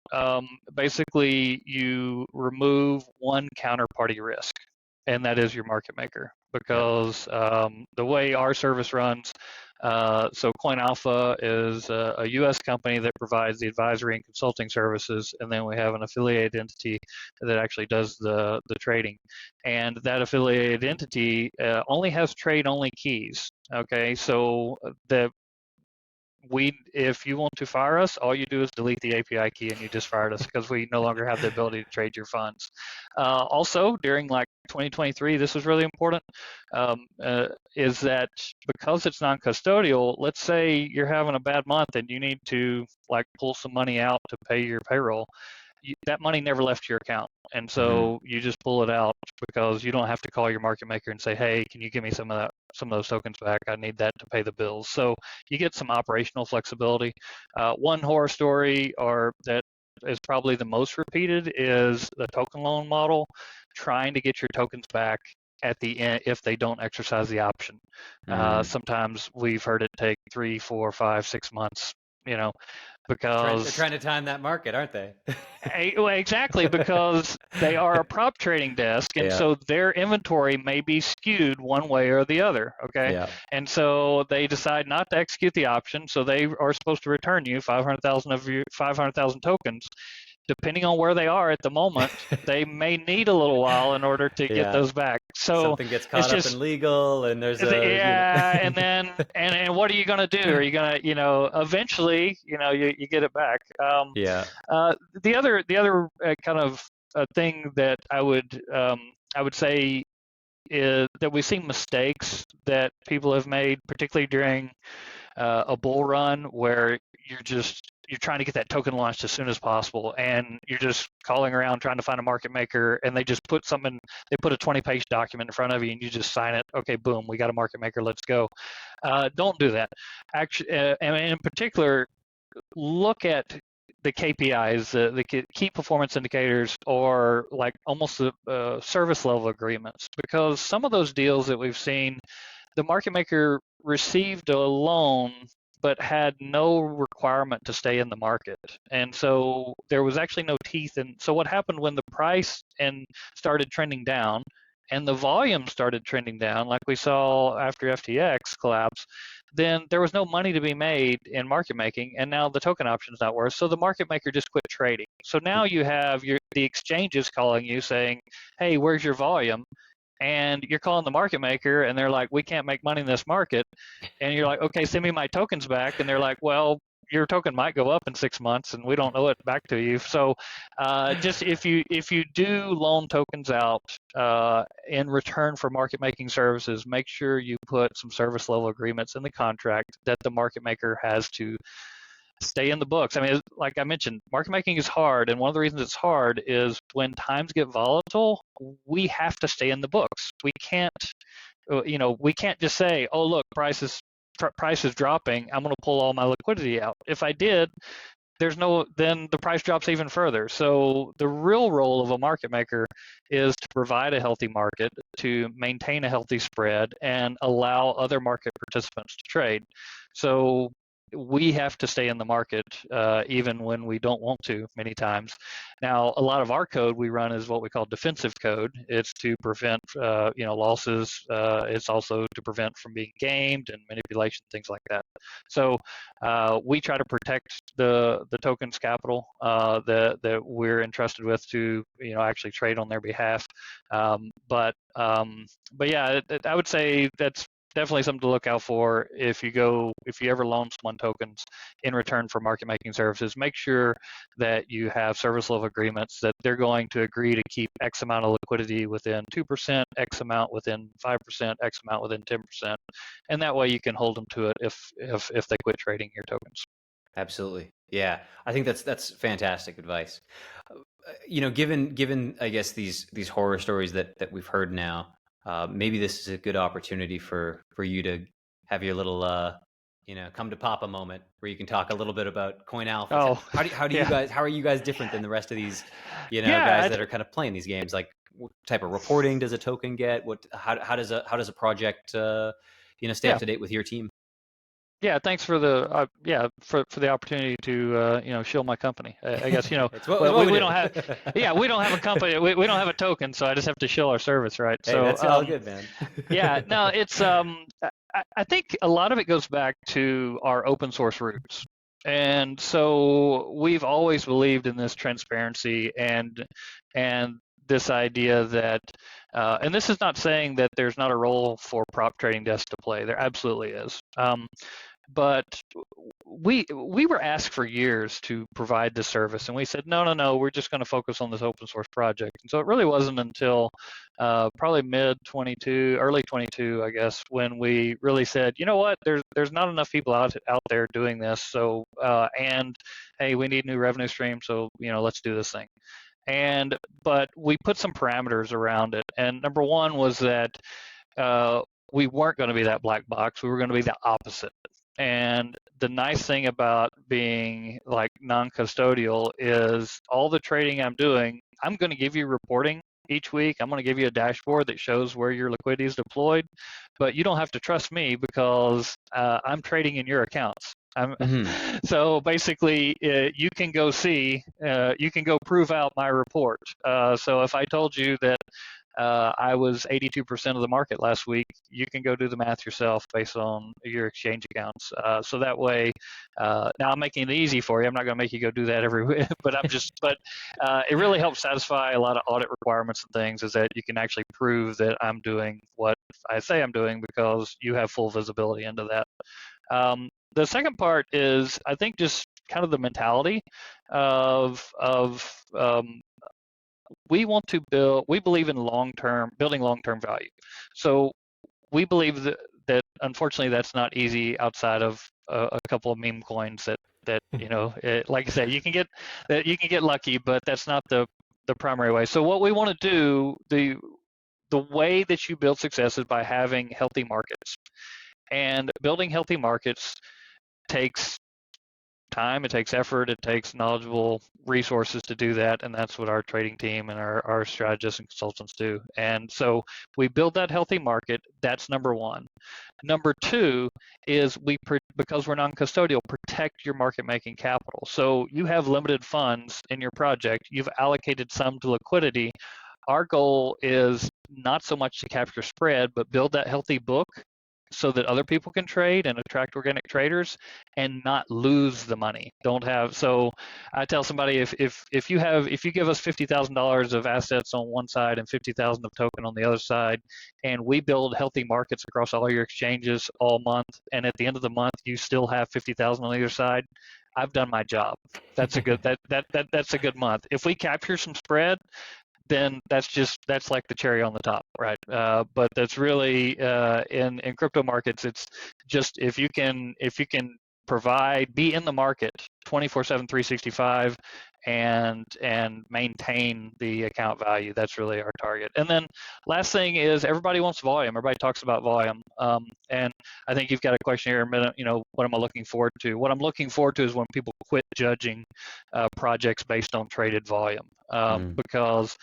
basically you remove one counterparty risk, and that is your market maker. yep. Because the way our service runs, so CoinAlpha is a U.S. company that provides the advisory and consulting services, and then we have an affiliated entity that actually does the trading. And that affiliated entity only has trade-only keys. Okay, so the if you want to fire us, all you do is delete the API key and you just fired us because we no longer have the ability to trade your funds. Also, during like 2023, this was really important, is that because it's non-custodial, let's say you're having a bad month and you need to like pull some money out to pay your payroll. That money never left your account. And Hmm. so you just pull it out because you don't have to call your market maker and say, hey, can you give me some of those tokens back? I need that to pay the bills. So you get some operational flexibility. One horror story or that is probably the most repeated is the token loan model, trying to get your tokens back at the end if they don't exercise the option. Mm. Sometimes we've heard it take 3, 4, 5, 6 months, you know, They're because trying to time that market, aren't they? well, exactly, because they are a prop trading desk, and Yeah. so their inventory may be skewed one way or the other. Okay, Yeah. and so they decide not to execute the option, so they are supposed to return you 500,000 of your 500,000 tokens. Depending on where they are at the moment, they may need a little while in order to get Yeah. those back. So Something gets it's caught up in just legal, and there's a. yeah, and then and what are you gonna do? Are you gonna eventually you get it back? Yeah. Uh, the other kind of thing that I would say is that we've seen mistakes that people have made, particularly during a bull run where you're trying to get that token launched as soon as possible, and you're just calling around trying to find a market maker, and they just put something, they put a 20-page document in front of you, and you just sign it. Okay, boom, we got a market maker. Let's go. Don't do that. Actually, and in particular, look at the KPIs, the key performance indicators, or like almost the service level agreements, because some of those deals that we've seen, the market maker received a loan but had no requirement to stay in the market. And so there was actually no teeth. And so what happened when the price and started trending down and the volume started trending down, like we saw after FTX collapse, then there was no money to be made in market making, and now the token option is not worth. So the market maker just quit trading. So now you have the exchanges calling you saying, "Hey, where's your volume?" And you're calling the market maker and they're like, we can't make money in this market. And you're like, okay, send me my tokens back. And they're like, well, your token might go up in 6 months and we don't know it back to you. So just if you do loan tokens out in return for market making services, make sure you put some service level agreements in the contract that the market maker has to stay in the books. I mean, like I mentioned, market making is hard, and one of the reasons it's hard is when times get volatile, we have to stay in the books. We can't just say, "Oh, look, price is dropping. I'm going to pull all my liquidity out." If I did, then the price drops even further. So the real role of a market maker is to provide a healthy market, to maintain a healthy spread, and allow other market participants to trade. So we have to stay in the market even when we don't want to many times. Now, a lot of our code we run is what we call defensive code. It's to prevent losses. It's also to prevent from being gamed and manipulation, things like that. So we try to protect the tokens capital that we're entrusted with to actually trade on their behalf. But yeah, I would say that's definitely something to look out for if you ever loan someone tokens in return for market making services. Make sure that you have service level agreements that they're going to agree to keep X amount of liquidity within 2%, X amount within 5%, X amount within 10%, and that way you can hold them to it if they quit trading your tokens. Absolutely. Yeah. I think that's fantastic advice. given I guess these horror stories that we've heard now, maybe this is a good opportunity for you to have your little come to Papa moment where you can talk a little bit about CoinAlpha. Oh, yeah, How are you guys different than the rest of these yeah. guys that are kind of playing these games? Like, what type of reporting does a token get? How does a project stay up Yeah. to date with your team? Yeah, thanks for the for the opportunity to shill my company. I guess It's well what we we do. don't have we don't have a company, we don't have a token, so I just have to shill our service, right? Hey, So that's all good, man. yeah, no, it's I think a lot of it goes back to our open source roots. And so we've always believed in this transparency and this idea that and this is not saying that there's not a role for prop trading desks to play. There absolutely is. But we were asked for years to provide this service, and we said no, we're just going to focus on this open source project. And so it really wasn't until probably mid 22, early 22, I guess, when we really said, you know what, there's not enough people out there doing this. So and hey, we need new revenue stream, so let's do this thing. But we put some parameters around it, and number one was that we weren't going to be that black box. We were going to be the opposite. And the nice thing about being like non-custodial is all the trading I'm doing, I'm going to give you reporting each week. I'm going to give you a dashboard that shows where your liquidity is deployed, but you don't have to trust me because I'm trading in your accounts. So basically, you can go see, you can go prove out my report. So if I told you that I was 82% of the market last week, you can go do the math yourself based on your exchange accounts. So that way, now I'm making it easy for you. I'm not going to make you go do that every week, but it really helps satisfy a lot of audit requirements and things, is that you can actually prove that I'm doing what I say I'm doing because you have full visibility into that. The second part is, I think, just kind of the mentality of we want to build, we believe in building long-term value. So we believe that unfortunately that's not easy outside of a couple of meme coins that like I said, you can get lucky, but that's not the primary way. So what we want to do, the way that you build success is by having healthy markets. And building healthy markets takes time, it takes effort, it takes knowledgeable resources to do that, and that's what our trading team and our strategists and consultants do. And so we build that healthy market. That's number one. Number two is because we're non-custodial, protect your market making capital. So you have limited funds in your project, you've allocated some to liquidity. Our goal is not so much to capture spread, but build that healthy book so that other people can trade and attract organic traders and not lose the money. So I tell somebody, if you give us $50,000 of assets on one side and 50,000 of token on the other side, and we build healthy markets across all your exchanges all month, and at the end of the month you still have 50,000 on either side, I've done my job. That's a good that's a good month. If we capture some spread, then that's like the cherry on the top, right? But that's really in crypto markets, it's just if you can be in the market 24/7, 365, and maintain the account value. That's really our target. And then last thing is, everybody wants volume. Everybody talks about volume, and I think you've got a question here in a minute. What am I looking forward to? What I'm looking forward to is when people quit judging projects based on traded volume. Because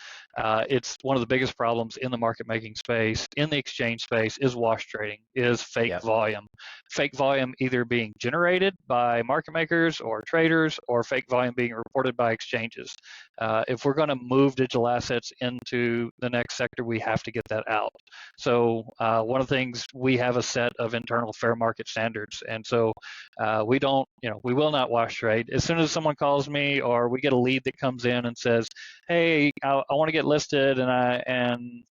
it's one of the biggest problems in the market making space, in the exchange space, is wash trading, is fake volume. Fake volume either being generated by market makers or traders, or fake volume being reported by exchanges. If we're going to move digital assets into the next sector, we have to get that out. So one of the things, we have a set of internal fair market standards, and so we will not wash trade. As soon as someone calls me or we get a lead that comes in and says, hey, I want to get listed, and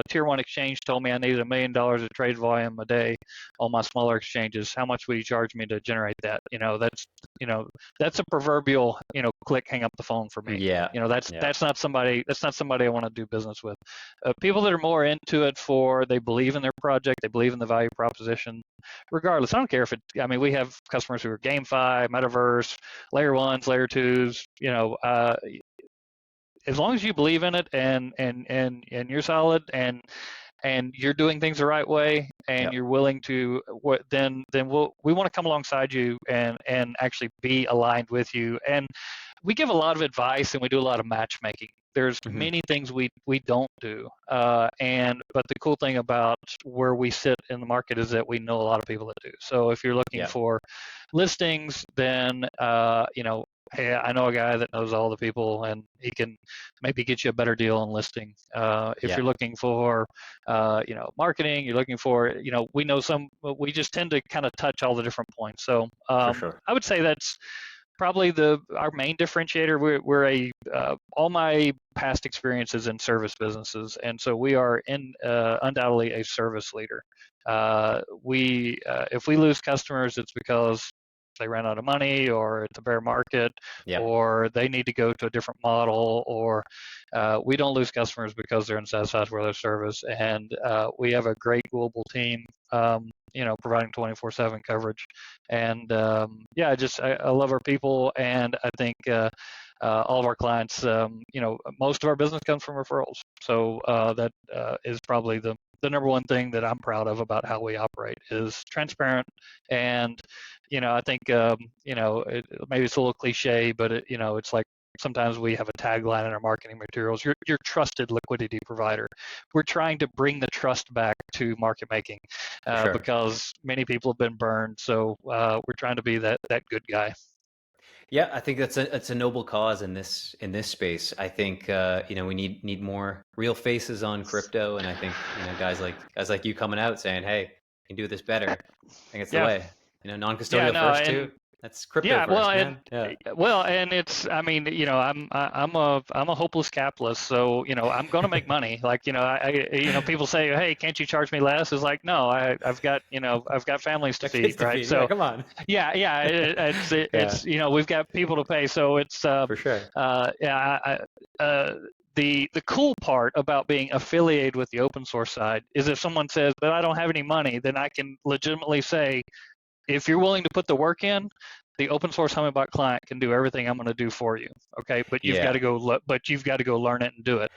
tier one exchange told me I needed $1 million of trade volume a day on my smaller exchanges. How much will you charge me to generate that? That's a proverbial, click, hang up the phone for me. That's not somebody I want to do business with. People that are more into it they believe in their project, they believe in the value proposition. Regardless, I don't care if we have customers who are GameFi, Metaverse, layer ones, layer twos, as long as you believe in it and you're solid and you're doing things the right way and Yep. you're willing to then we want to come alongside you and actually be aligned with you. And we give a lot of advice and we do a lot of matchmaking. There's Hmm. many things we don't do, but the cool thing about where we sit in the market is that we know a lot of people that do. So if you're looking Yep. for listings, then hey, I know a guy that knows all the people, and he can maybe get you a better deal on listing. If Yeah. you're looking for marketing, you're looking for we know we just tend to kind of touch all the different points. So For sure. I would say that's probably our main differentiator. We're all my past experiences in service businesses, and so we are undoubtedly a service leader. If we lose customers, it's because they ran out of money, or it's a bear market, Yep. or they need to go to a different model, or we don't lose customers because they're unsatisfied with their service. And we have a great global team, providing 24/7 coverage. And yeah, I love our people, and I think all of our clients, most of our business comes from referrals. So that is probably the number one thing that I'm proud of about how we operate is transparent. And I think maybe it's a little cliche, but it's like sometimes we have a tagline in our marketing materials: "Your trusted liquidity provider." We're trying to bring the trust back to market making For sure. because many people have been burned. So we're trying to be that good guy. Yeah, I think that's a noble cause in this space. I think we need more real faces on crypto, and I think guys like you coming out saying, "Hey, you can do this better." I think it's the Yeah, way. yeah, Non-custodial no, first and too. That's crypto yeah, well, first, and man. Yeah. it's, I mean, I'm a hopeless capitalist, so I'm going to make money. Like, people say, "Hey, can't you charge me less?" It's like, no, I've got families to Got kids feed, to right? feed. Yeah, So come on. yeah, Yeah, it's we've got people to pay, so it's for sure. yeah, the cool part about being affiliated with the open source side is if someone says, "But I don't have any money," then I can legitimately say, if you're willing to put the work in, the open source Hummingbot client can do everything I'm going to do for you. Okay, but you've got Yeah. to go learn it and do it.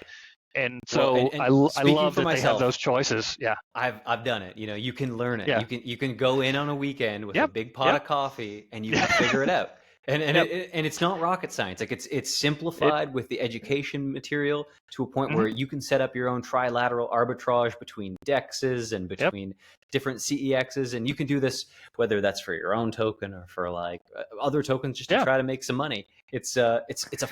And Well, and so and I speaking love for that they have those myself, choices. Yeah, I've done it. You can learn it. yeah, You can go in on a weekend with a yep, big pot yep, of coffee and you can figure it out. yep. And it's not rocket science. Like it's It, simplified with the education material to a point mhm, where you can set up your own trilateral arbitrage between dexes and yep, between different CEXs, and you can do this whether that's for your own token or for other tokens just to yeah. try to make some money. It's a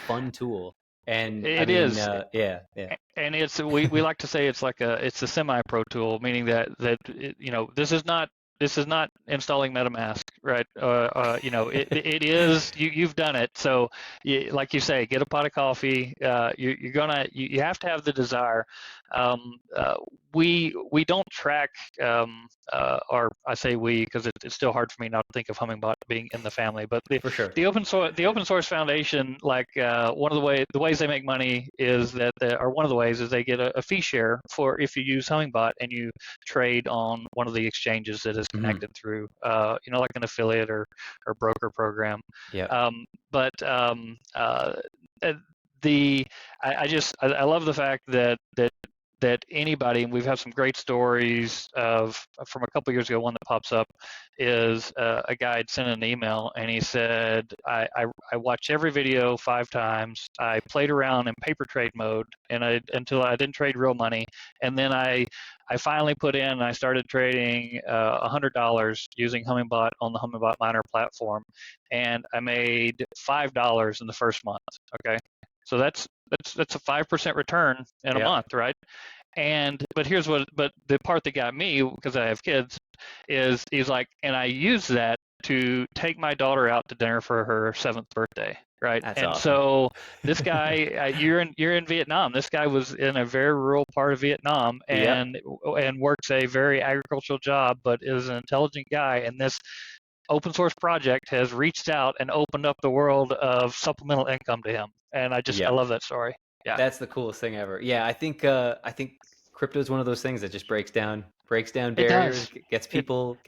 fun tool. And I It mean, is. yeah, yeah. And we like to say it's a semi-pro tool, meaning this is not installing MetaMask, right? It is you've done it. So like you say, get a pot of coffee. You have to have the desire. Um, uh, we don't track, or I say we because it's still hard for me not to think of Hummingbot being in the family, but For sure. the open source foundation, like one of the ways they make money is or one of the ways is they get a fee share for if you use Hummingbot and you trade on one of the exchanges that is Hmm. connected through, like an affiliate or broker program. Yep. But uh, the I love the fact that anybody, and we've had some great stories from a couple years ago. One that pops up is a guy had sent an email and he said, I watched every video 5 times. I played around in paper trade mode until I didn't trade real money, and then I finally put in and I started trading $100 using Hummingbot on the Hummingbot miner platform, and I made $5 in the first month. Okay, so that's a 5% return in a Yep. month, right? But the part that got me, because I have kids, is he's like, and I use that to take my daughter out to dinner for her 7th birthday, right? That's And awesome. so this guy, you're in Vietnam. This guy was in a very rural part of Vietnam Yep. and works a very agricultural job, but is an intelligent guy. And this open source project has reached out and opened up the world of supplemental income to him. And I Yep. love that story. Yeah, That's the coolest thing ever. Yeah, I think crypto is one of those things that just breaks down it barriers, does. It gets people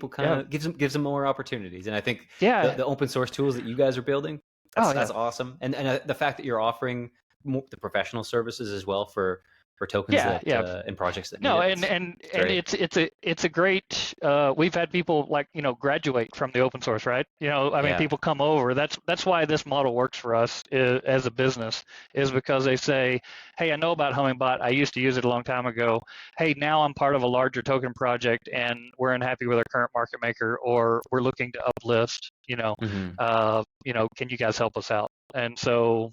kind yeah of gives them more opportunities. And I think the yeah the open source tools that you guys are building, that's oh yeah that's awesome. And the fact that you're offering the professional services as well for tokens Yeah, that yeah. and projects that need No, it. and Great. it's a great. We've had people like graduate from the open source, right? I mean, Yeah. people come over. That's why this model works for us as a business, is because they say, hey, I know about Hummingbot. I used to use it a long time ago. Hey, now I'm part of a larger token project, and we're unhappy with our current market maker, or we're looking to uplist. Hmm. Can you guys help us out? And so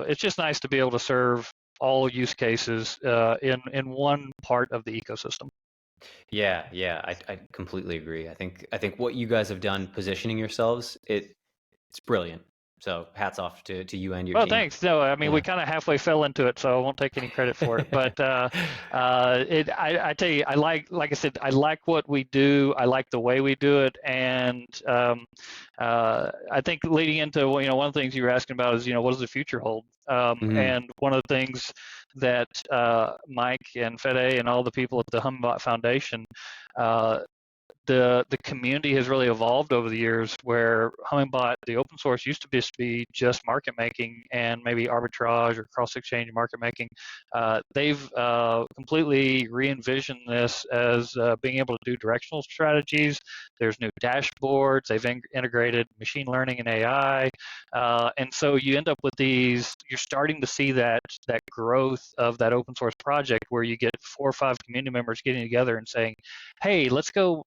it's just nice to be able to serve all use cases in one part of the ecosystem. Yeah, yeah, I completely agree. I think what you guys have done positioning yourselves, it's brilliant. So hats off to you and your Well, team. thanks. No, I mean, we Yeah. kind of halfway fell into it, so I won't take any credit for it. But I tell you, like I said, I like what we do. I like the way we do it, and I think leading into one of the things you were asking about is what does the future hold? Hmm. And one of the things that Mike and Fede and all the people at the Hummingbot Foundation the community has really evolved over the years, where Hummingbot, the open source, used to be just market making and maybe arbitrage or cross exchange market making. They've completely re-envisioned this as being able to do directional strategies. There's new dashboards. They've integrated machine learning and AI, and so you end up with these. You're starting to see that growth of that open source project, where you get 4 or 5 community members getting together and saying, hey, let's go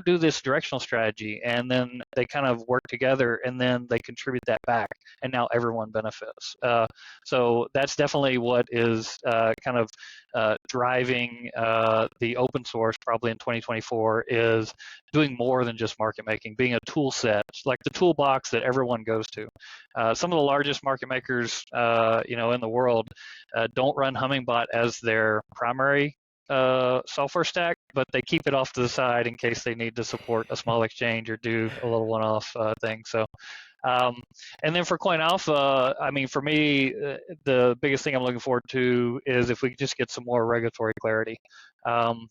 do this directional strategy, and then they kind of work together, and then they contribute that back, and now everyone benefits. So that's definitely what is kind of driving the open source probably in 2024, is doing more than just market making, being a tool set, like the toolbox that everyone goes to. Some of the largest market makers in the world don't run Hummingbot as their primary software stack, but they keep it off to the side in case they need to support a small exchange or do a little one-off thing. So, and then for CoinAlpha, I mean, for me, the biggest thing I'm looking forward to is if we just get some more regulatory clarity. Hmm.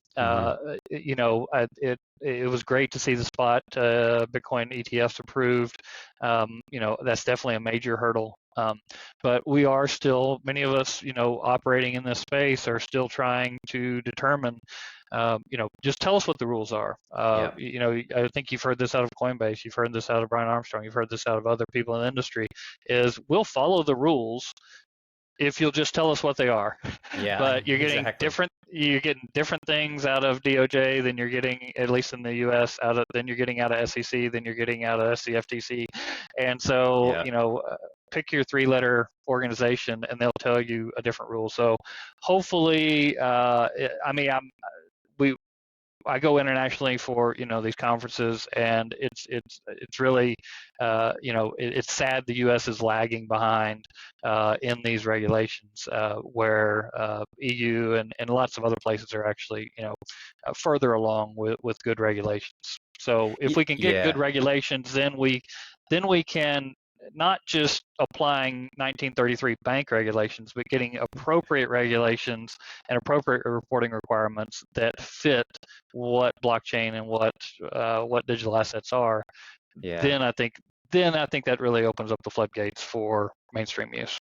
It was great to see the spot Bitcoin ETFs approved. That's definitely a major hurdle. But we are still, many of us, operating in this space, are still trying to determine, just tell us what the rules are. Yeah. I think you've heard this out of Coinbase, you've heard this out of Brian Armstrong, you've heard this out of other people in the industry, is we'll follow the rules if you'll just tell us what they are. Yeah, But exactly. you're getting different things out of DOJ than you're getting, at least in the US, than you're getting out of SEC, than you're getting out of CFTC. And so, Yeah. pick your 3-letter organization and they'll tell you a different rule. So hopefully, I mean, I go internationally for these conferences, and it's really it's sad the U.S. is lagging behind in these regulations, where EU and lots of other places are actually further along with good regulations. So if we can get good Yeah. regulations, then we can not just applying 1933 bank regulations, but getting appropriate regulations and appropriate reporting requirements that fit what blockchain and what digital assets are. Yeah. Then I think that really opens up the floodgates for mainstream use.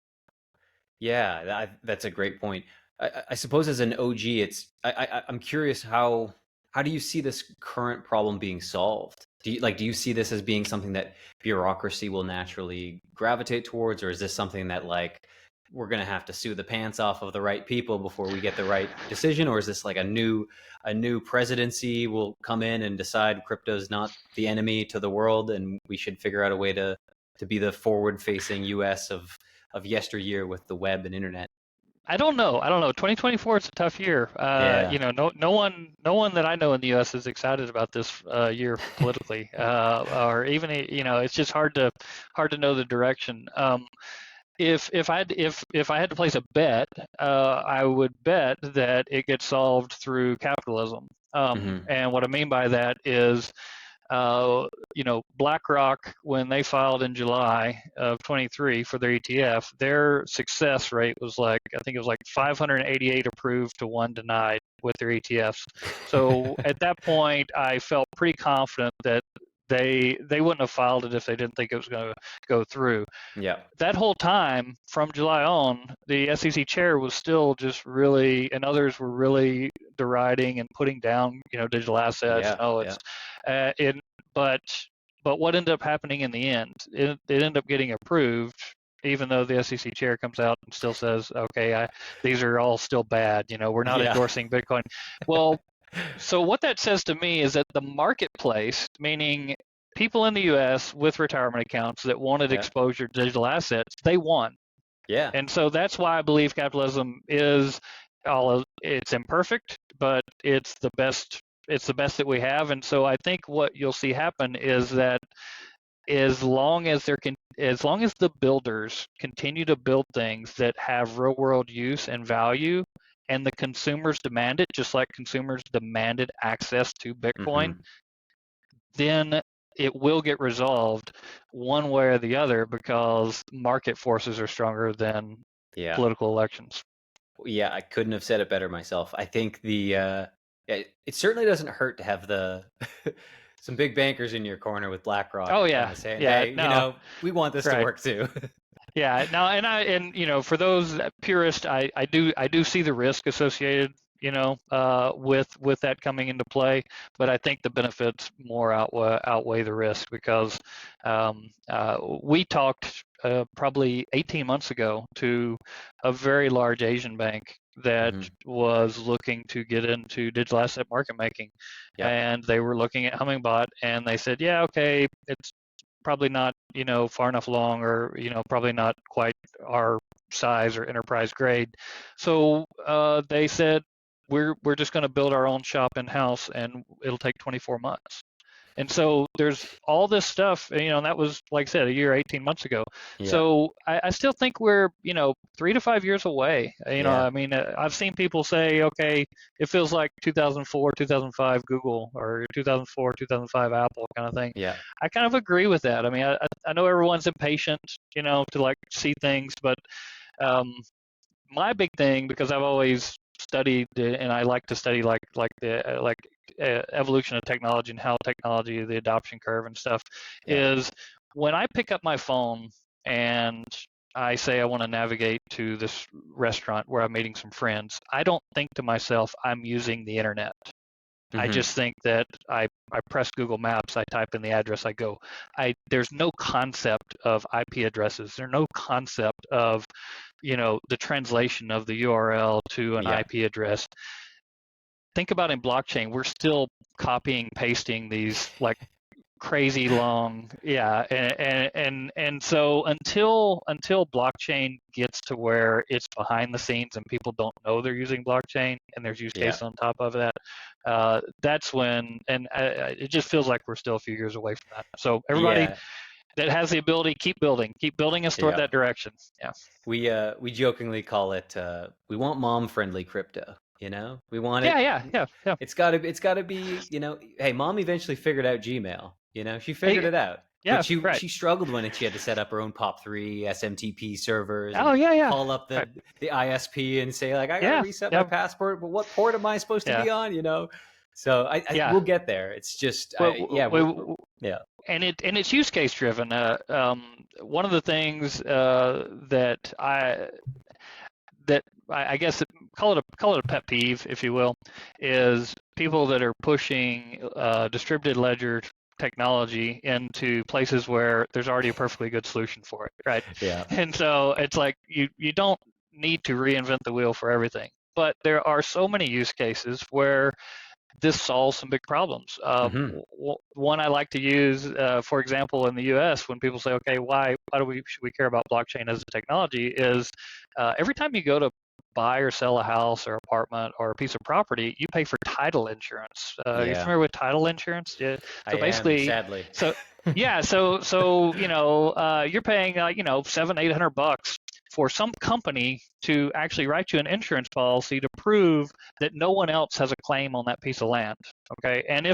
Yeah, that's a great point. I suppose as an OG, I'm curious how do you see this current problem being solved? Do you see this as being something that bureaucracy will naturally gravitate towards, or is this something that like we're gonna have to sue the pants off of the right people before we get the right decision, or is this like a new presidency will come in and decide crypto's not the enemy to the world, and we should figure out a way to be the forward-facing U.S. of yesteryear with the web and internet. I don't know. 2024 is a tough year. Yeah. No one that I know in the U.S. is excited about this year politically, or even it's just hard to know the direction. If I had to place a bet, I would bet that it gets solved through capitalism. Hmm. And what I mean by that is, BlackRock, when they filed in July of 23 for their ETF, their success rate was like, I think it was like 588 approved to 1 denied with their ETFs. So at that point, I felt pretty confident that they wouldn't have filed it if they didn't think it was going to go through. Yeah. That whole time from July on, the SEC chair was still just really, and others were really deriding and putting down, digital assets. Yeah. Oh, Yeah. it's, but what ended up happening in the end? It ended up getting approved, even though the SEC chair comes out and still says, okay, these are all still bad. We're not Yeah. endorsing Bitcoin. Well, so what that says to me is that the marketplace, meaning people in the U.S. with retirement accounts that wanted Yeah. exposure to digital assets, they won. Yeah. And so that's why I believe capitalism is it's imperfect, but it's the best. It's the best that we have. And so I think what you'll see happen is that as long as the builders continue to build things that have real world use and value, and the consumers demand it, just like consumers demanded access to Bitcoin, then it will get resolved one way or the other, because market forces are stronger than Yeah. political elections. Yeah, I couldn't have said it better myself. I think it certainly doesn't hurt to have some big bankers in your corner with BlackRock Oh kind yeah, of saying, yeah, "Hey, no, we want this to right. work too." Yeah, no, and for those purists, I do see the risk associated, with that coming into play, but I think the benefits more outweigh the risk, because we talked probably 18 months ago to a very large Asian bank that was looking to get into digital asset market making, Yeah. and they were looking at Hummingbot, and they said, yeah, okay, it's probably not, far enough along, or, probably not quite our size or enterprise grade. So they said, we're just going to build our own shop in house, and it'll take 24 months. And so there's all this stuff, and that was, like I said, a year, 18 months ago. Yeah. So I still think we're, 3 to 5 years away. Yeah. I mean, I've seen people say, okay, it feels like 2004, 2005 Google, or 2004, 2005 Apple kind of thing. Yeah. I kind of agree with that. I mean, I know everyone's impatient, to like see things, but my big thing, because I've always studied, and I like to study like the evolution of technology and how technology, the adoption curve and stuff, is when I pick up my phone and I say I want to navigate to this restaurant where I'm meeting some friends, I don't think to myself, I'm using the internet. I just think that I press Google Maps, I type in the address, I go. There's no concept of IP addresses. There's no concept of, the translation of the URL to an IP address. Think about in blockchain, we're still copying, pasting these like crazy long, and so until blockchain gets to where it's behind the scenes and people don't know they're using blockchain and there's use case on top of that, that's when, and it just feels like we're still a few years away from that. So everybody that has the ability, keep building us toward that direction. Yeah. We jokingly call it we want mom-friendly crypto. We want it. Yeah. It's gotta be. Hey, mom eventually figured out Gmail. She figured it out. Yeah, But she struggled when she had to set up her own POP3 SMTP servers. Oh yeah. Call up the ISP and say, like, I gotta reset my passport, but what port am I supposed to be on? So I we'll get there. It's just And it's use case driven. One of the things that I guess call it a pet peeve, if you will, is people that are pushing distributed ledger technology into places where there's already a perfectly good solution for it, right? Yeah. And so it's like you don't need to reinvent the wheel for everything, but there are so many use cases where this solves some big problems. One I like to use, for example, in the U.S., when people say, okay, why should we care about blockchain as a technology, is every time you go to buy or sell a house or apartment or a piece of property, you pay for title insurance. You familiar with title insurance? Yeah. So basically, sadly. So you're paying $700-800 for some company to actually write you an insurance policy to prove that no one else has a claim on that piece of land. Okay, and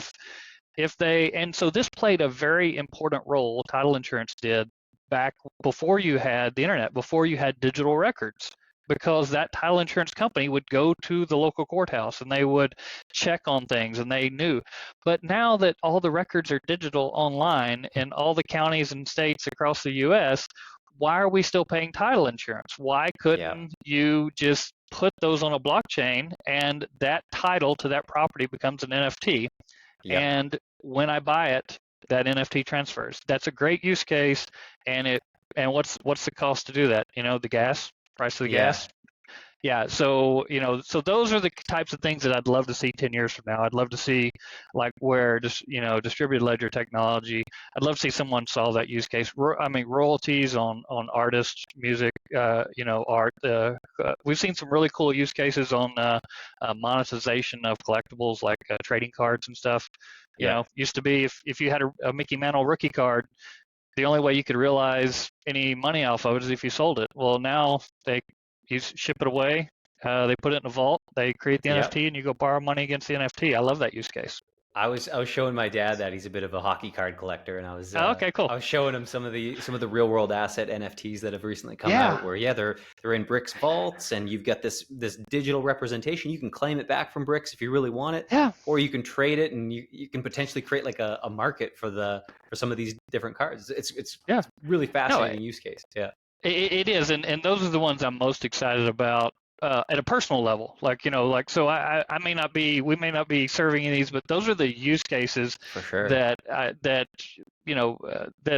so this played a very important role. Title insurance did back before you had the internet, before you had digital records. because that title insurance company would go to the local courthouse and they would check on things and they knew. But now that all the records are digital online in all the counties and states across the US, why are we still paying title insurance? Why Yeah. couldn't you just put those on a blockchain and that title to that property becomes an NFT? Yep. And when I buy it, that NFT transfers. That's a great use case. And what's the cost to do that? The price of the Yeah. gas. Yeah, so so those are the types of things that I'd love to see 10 years from now. I'd love to see like where just distributed ledger technology. I'd love to see someone solve that use case. I mean royalties on artists, music, art. We've seen some really cool use cases on monetization of collectibles like trading cards and stuff. Yeah. Used to be if you had a Mickey Mantle rookie card, the only way you could realize any money off of it is if you sold it. Well, now you ship it away, they put it in a vault, they create the Yep. NFT, and you go borrow money against the NFT. I love that use case. I was showing my dad that he's a bit of a hockey card collector, and Oh, okay, cool. I was showing him some of the real world asset NFTs that have recently come Yeah, out. Where they're in Bricks vaults, and you've got this digital representation. You can claim it back from Bricks if you really want it, yeah. or you can trade it, and you can potentially create like a market for some of these different cards. It's Yeah. really No, fascinating use case. Yeah. it is, and those are the ones I'm most excited about at a personal level. So we may not be serving these, but those are the use cases For sure. that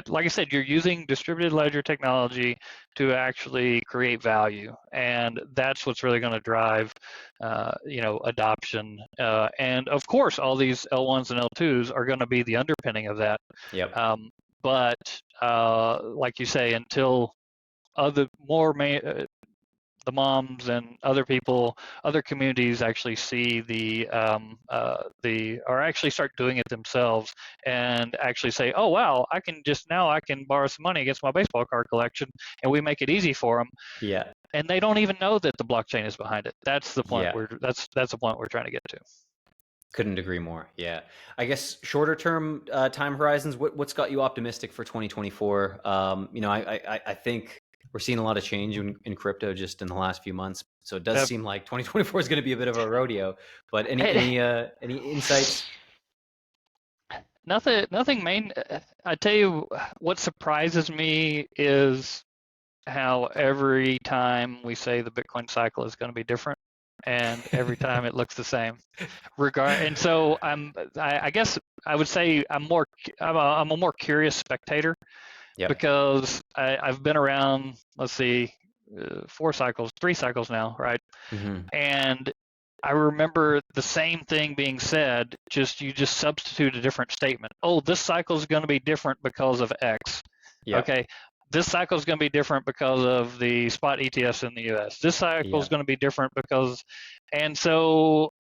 like I said, you're using distributed ledger technology to actually create value, and that's what's really going to drive adoption. And of course, all these L1s and L2s are going to be the underpinning of that. Yep. But like you say, until other more the moms and other people, other communities actually see or actually start doing it themselves and actually say, oh wow, I can borrow some money against my baseball card collection, and we make it easy for them, Yeah. and they don't even know that the blockchain is behind it. That's the point Yeah. that's the point we're trying to get to. Couldn't agree more. Yeah. I guess shorter term time horizons, what's got you optimistic for 2024? I think we're seeing a lot of change in crypto just in the last few months. So it does seem like 2024 is going to be a bit of a rodeo. But any insights? Nothing main. I tell you what surprises me is how every time we say the Bitcoin cycle is going to be different, and every time it looks the same. And so I guess I would say I'm a more curious spectator. Yep. Because I've been around, let's see, 3 cycles now, right? Mm-hmm. And I remember the same thing being said, you just substitute a different statement. Oh, this cycle is going to be different because of X. Yep. Okay. This cycle is going to be different because of the spot ETFs in the US. This cycle is going to be different and so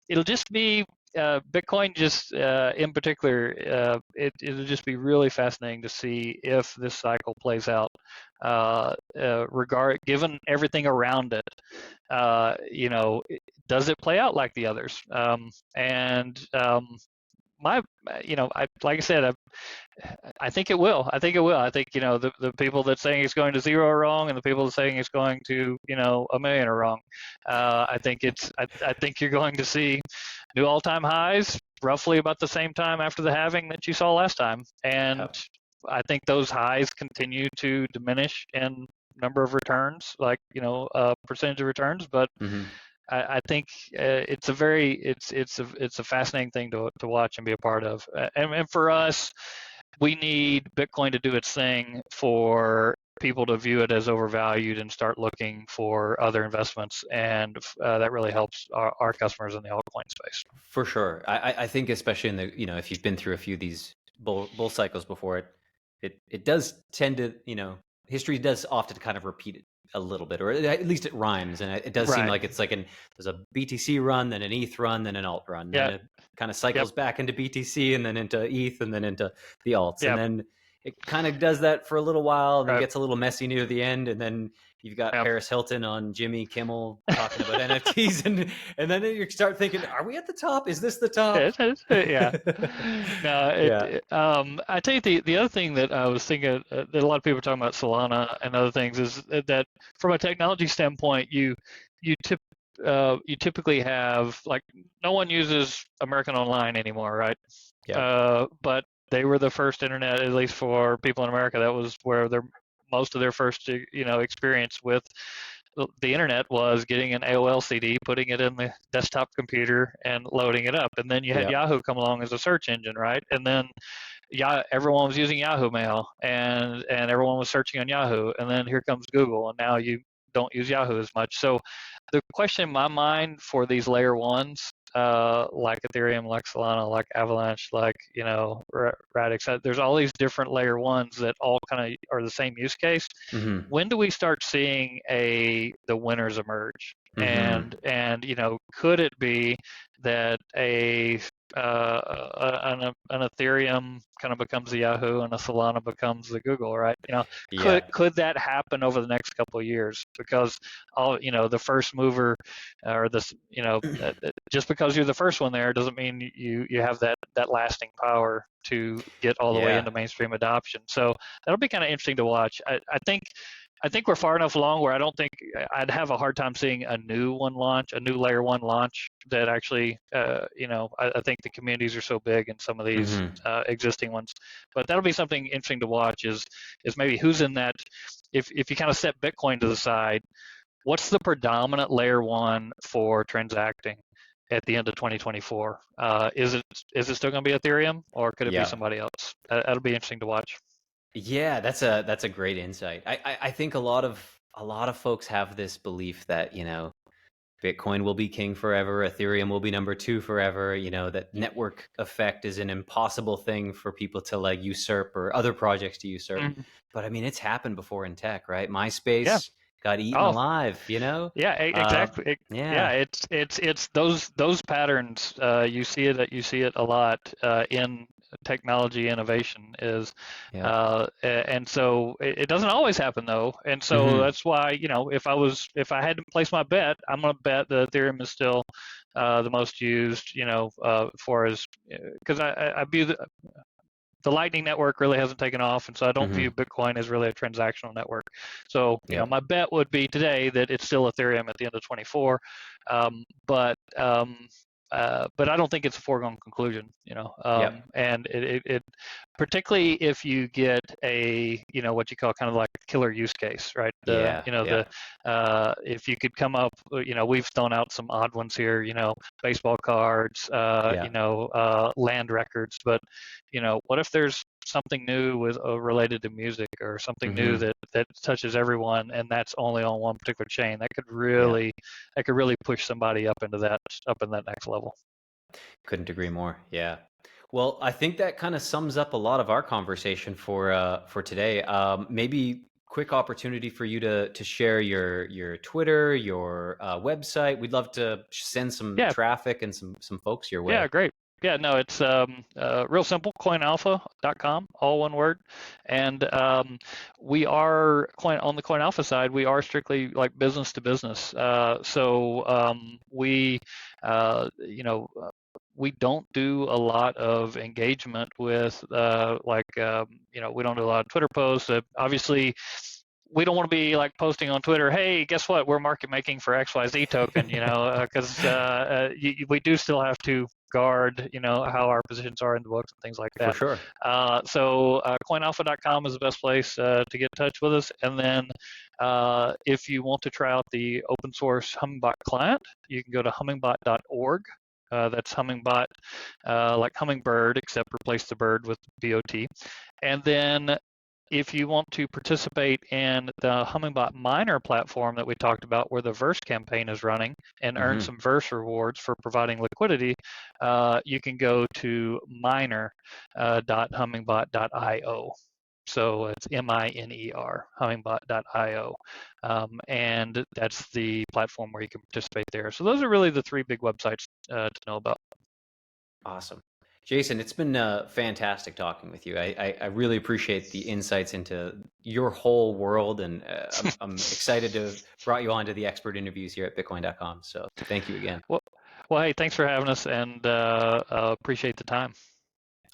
it'll just be Bitcoin just in particular, it'll just be really fascinating to see if this cycle plays out, given everything around it. Does it play out like the others? Like I said, I think it will. I think it will. I think the people that saying it's going to zero are wrong, and the people that saying it's going to a million are wrong. I think you're going to see new all-time highs roughly about the same time after the halving that you saw last time, and I think those highs continue to diminish in number of returns, like percentage of returns, but. Mm-hmm. I think it's a fascinating thing to watch and be a part of, and for us, we need Bitcoin to do its thing for people to view it as overvalued and start looking for other investments, and that really helps our customers in the altcoin space. For sure, I think especially in the if you've been through a few of these bull cycles before, it does tend to history does often kind of repeat it a little bit, or at least it rhymes, and it does seem like it's like there's a BTC run, then an ETH run, then an alt run, then it kind of cycles back into BTC, and then into ETH, and then into the alts, and then it kind of does that for a little while, and then Right. gets a little messy near the end, and then you've got Yeah. Paris Hilton on Jimmy Kimmel talking about NFTs, and then you start thinking, are we at the top? Is this the top? Yeah. No, Yeah. I tell you the other thing that I was thinking that a lot of people are talking about Solana and other things is that from a technology standpoint, you tip you typically have like no one uses American Online anymore, right? Yeah. But they were the first internet, at least for people in America. That was where their most of their first experience with the internet was getting an AOL CD, putting it in the desktop computer, and loading it up. And then you had Yeah. Yahoo come along as a search engine, right? And then everyone was using Yahoo Mail, and everyone was searching on Yahoo. And then here comes Google, and now you don't use Yahoo as much. So the question in my mind for these layer ones, like Ethereum, like Solana, like Avalanche, like Radix, there's all these different layer ones that all kind of are the same use case. Mm-hmm. When do we start seeing the winners emerge? Mm-hmm. And could it be that an Ethereum kind of becomes the Yahoo and a Solana becomes the Google, right? Yeah. Could that happen over the next couple of years? Because all the first mover, or this, just because you're the first one there doesn't mean you have that lasting power to get all the way Yeah. into mainstream adoption. So that'll be kind of interesting to watch. I think we're far enough along where I don't think I'd have a hard time seeing a new layer one launch that actually, I think the communities are so big in some of these Mm-hmm. existing ones. But that'll be something interesting to watch is maybe who's in that. If you kind of set Bitcoin to the side, what's the predominant layer one for transacting at the end of 2024? Is it still going to be Ethereum, or could it be Yeah. somebody else? That'll be interesting to watch. Yeah, that's a great insight. I think a lot of folks have this belief that, Bitcoin will be king forever, Ethereum will be number two forever, that network effect is an impossible thing for people to like usurp or other projects to usurp. Mhm. But I mean, it's happened before in tech, right? Yeah. MySpace got eaten Oh, alive. yeah, Uh, exactly. Yeah, yeah, it's those patterns. You see it a lot in technology innovation is, yeah. and so it doesn't always happen though. And so Hmm. that's why if I had to place my bet, I'm gonna bet that Ethereum is still the most used. For as because I view the Lightning Network really hasn't taken off, and so I don't view Hmm. Bitcoin as really a transactional network. So, Yeah, my bet would be today that it's still Ethereum at the end of 24, um, but um, but I don't think it's a foregone conclusion. yep, And it particularly if you get a what you call kind of like a killer use case, right? yeah, yeah, If you could come up, we've thrown out some odd ones here, baseball cards, yeah. land records, but what if there's something new with related to music, or something new Hmm. that touches everyone, and that's only on one particular chain? Yeah. That could really push somebody up in that next level. Couldn't agree more. Yeah. Well, I think that kind of sums up a lot of our conversation for today. Maybe quick opportunity for you to share your Twitter, your website. We'd love to send some Yeah, traffic and some folks your yeah, way. great. Yeah, no, it's real simple, coinalpha.com, all one word. And we are on the CoinAlpha side, we are strictly like business to business. We don't do a lot of engagement with we don't do a lot of Twitter posts. Obviously, we don't want to be like posting on Twitter, hey, guess what? We're market making for XYZ token, because we do still have to guard, how our positions are in the books and things like For that. sure. Coinalpha.com is the best place to get in touch with us. And then if you want to try out the open source Hummingbot client, you can go to hummingbot.org. That's Hummingbot, like hummingbird, except replace the bird with BOT. And then if you want to participate in the Hummingbot miner platform that we talked about, where the Verse campaign is running, and earn Hmm. some Verse rewards for providing liquidity, you can go to miner.hummingbot.io. So it's MINER, hummingbot.io. And that's the platform where you can participate there. So those are really the three big websites to know about. Awesome. Jason, it's been fantastic talking with you. I really appreciate the insights into your whole world, and I'm excited to have brought you on to the expert interviews here at Bitcoin.com. So thank you again. Well, hey, thanks for having us, and appreciate the time.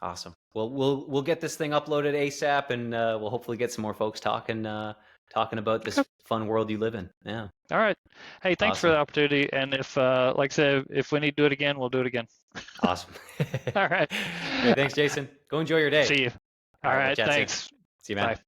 Awesome. Well, we'll get this thing uploaded ASAP, and we'll hopefully get some more folks talking about this fun world you live in. Yeah. All right. Hey, thanks for Awesome. the opportunity. And if, like I said, if we need to do it again, we'll do it again. Awesome. All right. Great. Thanks, Jason. Go enjoy your day. See you. All All right. We'll right. chat soon. Thanks. See you, man. Bye.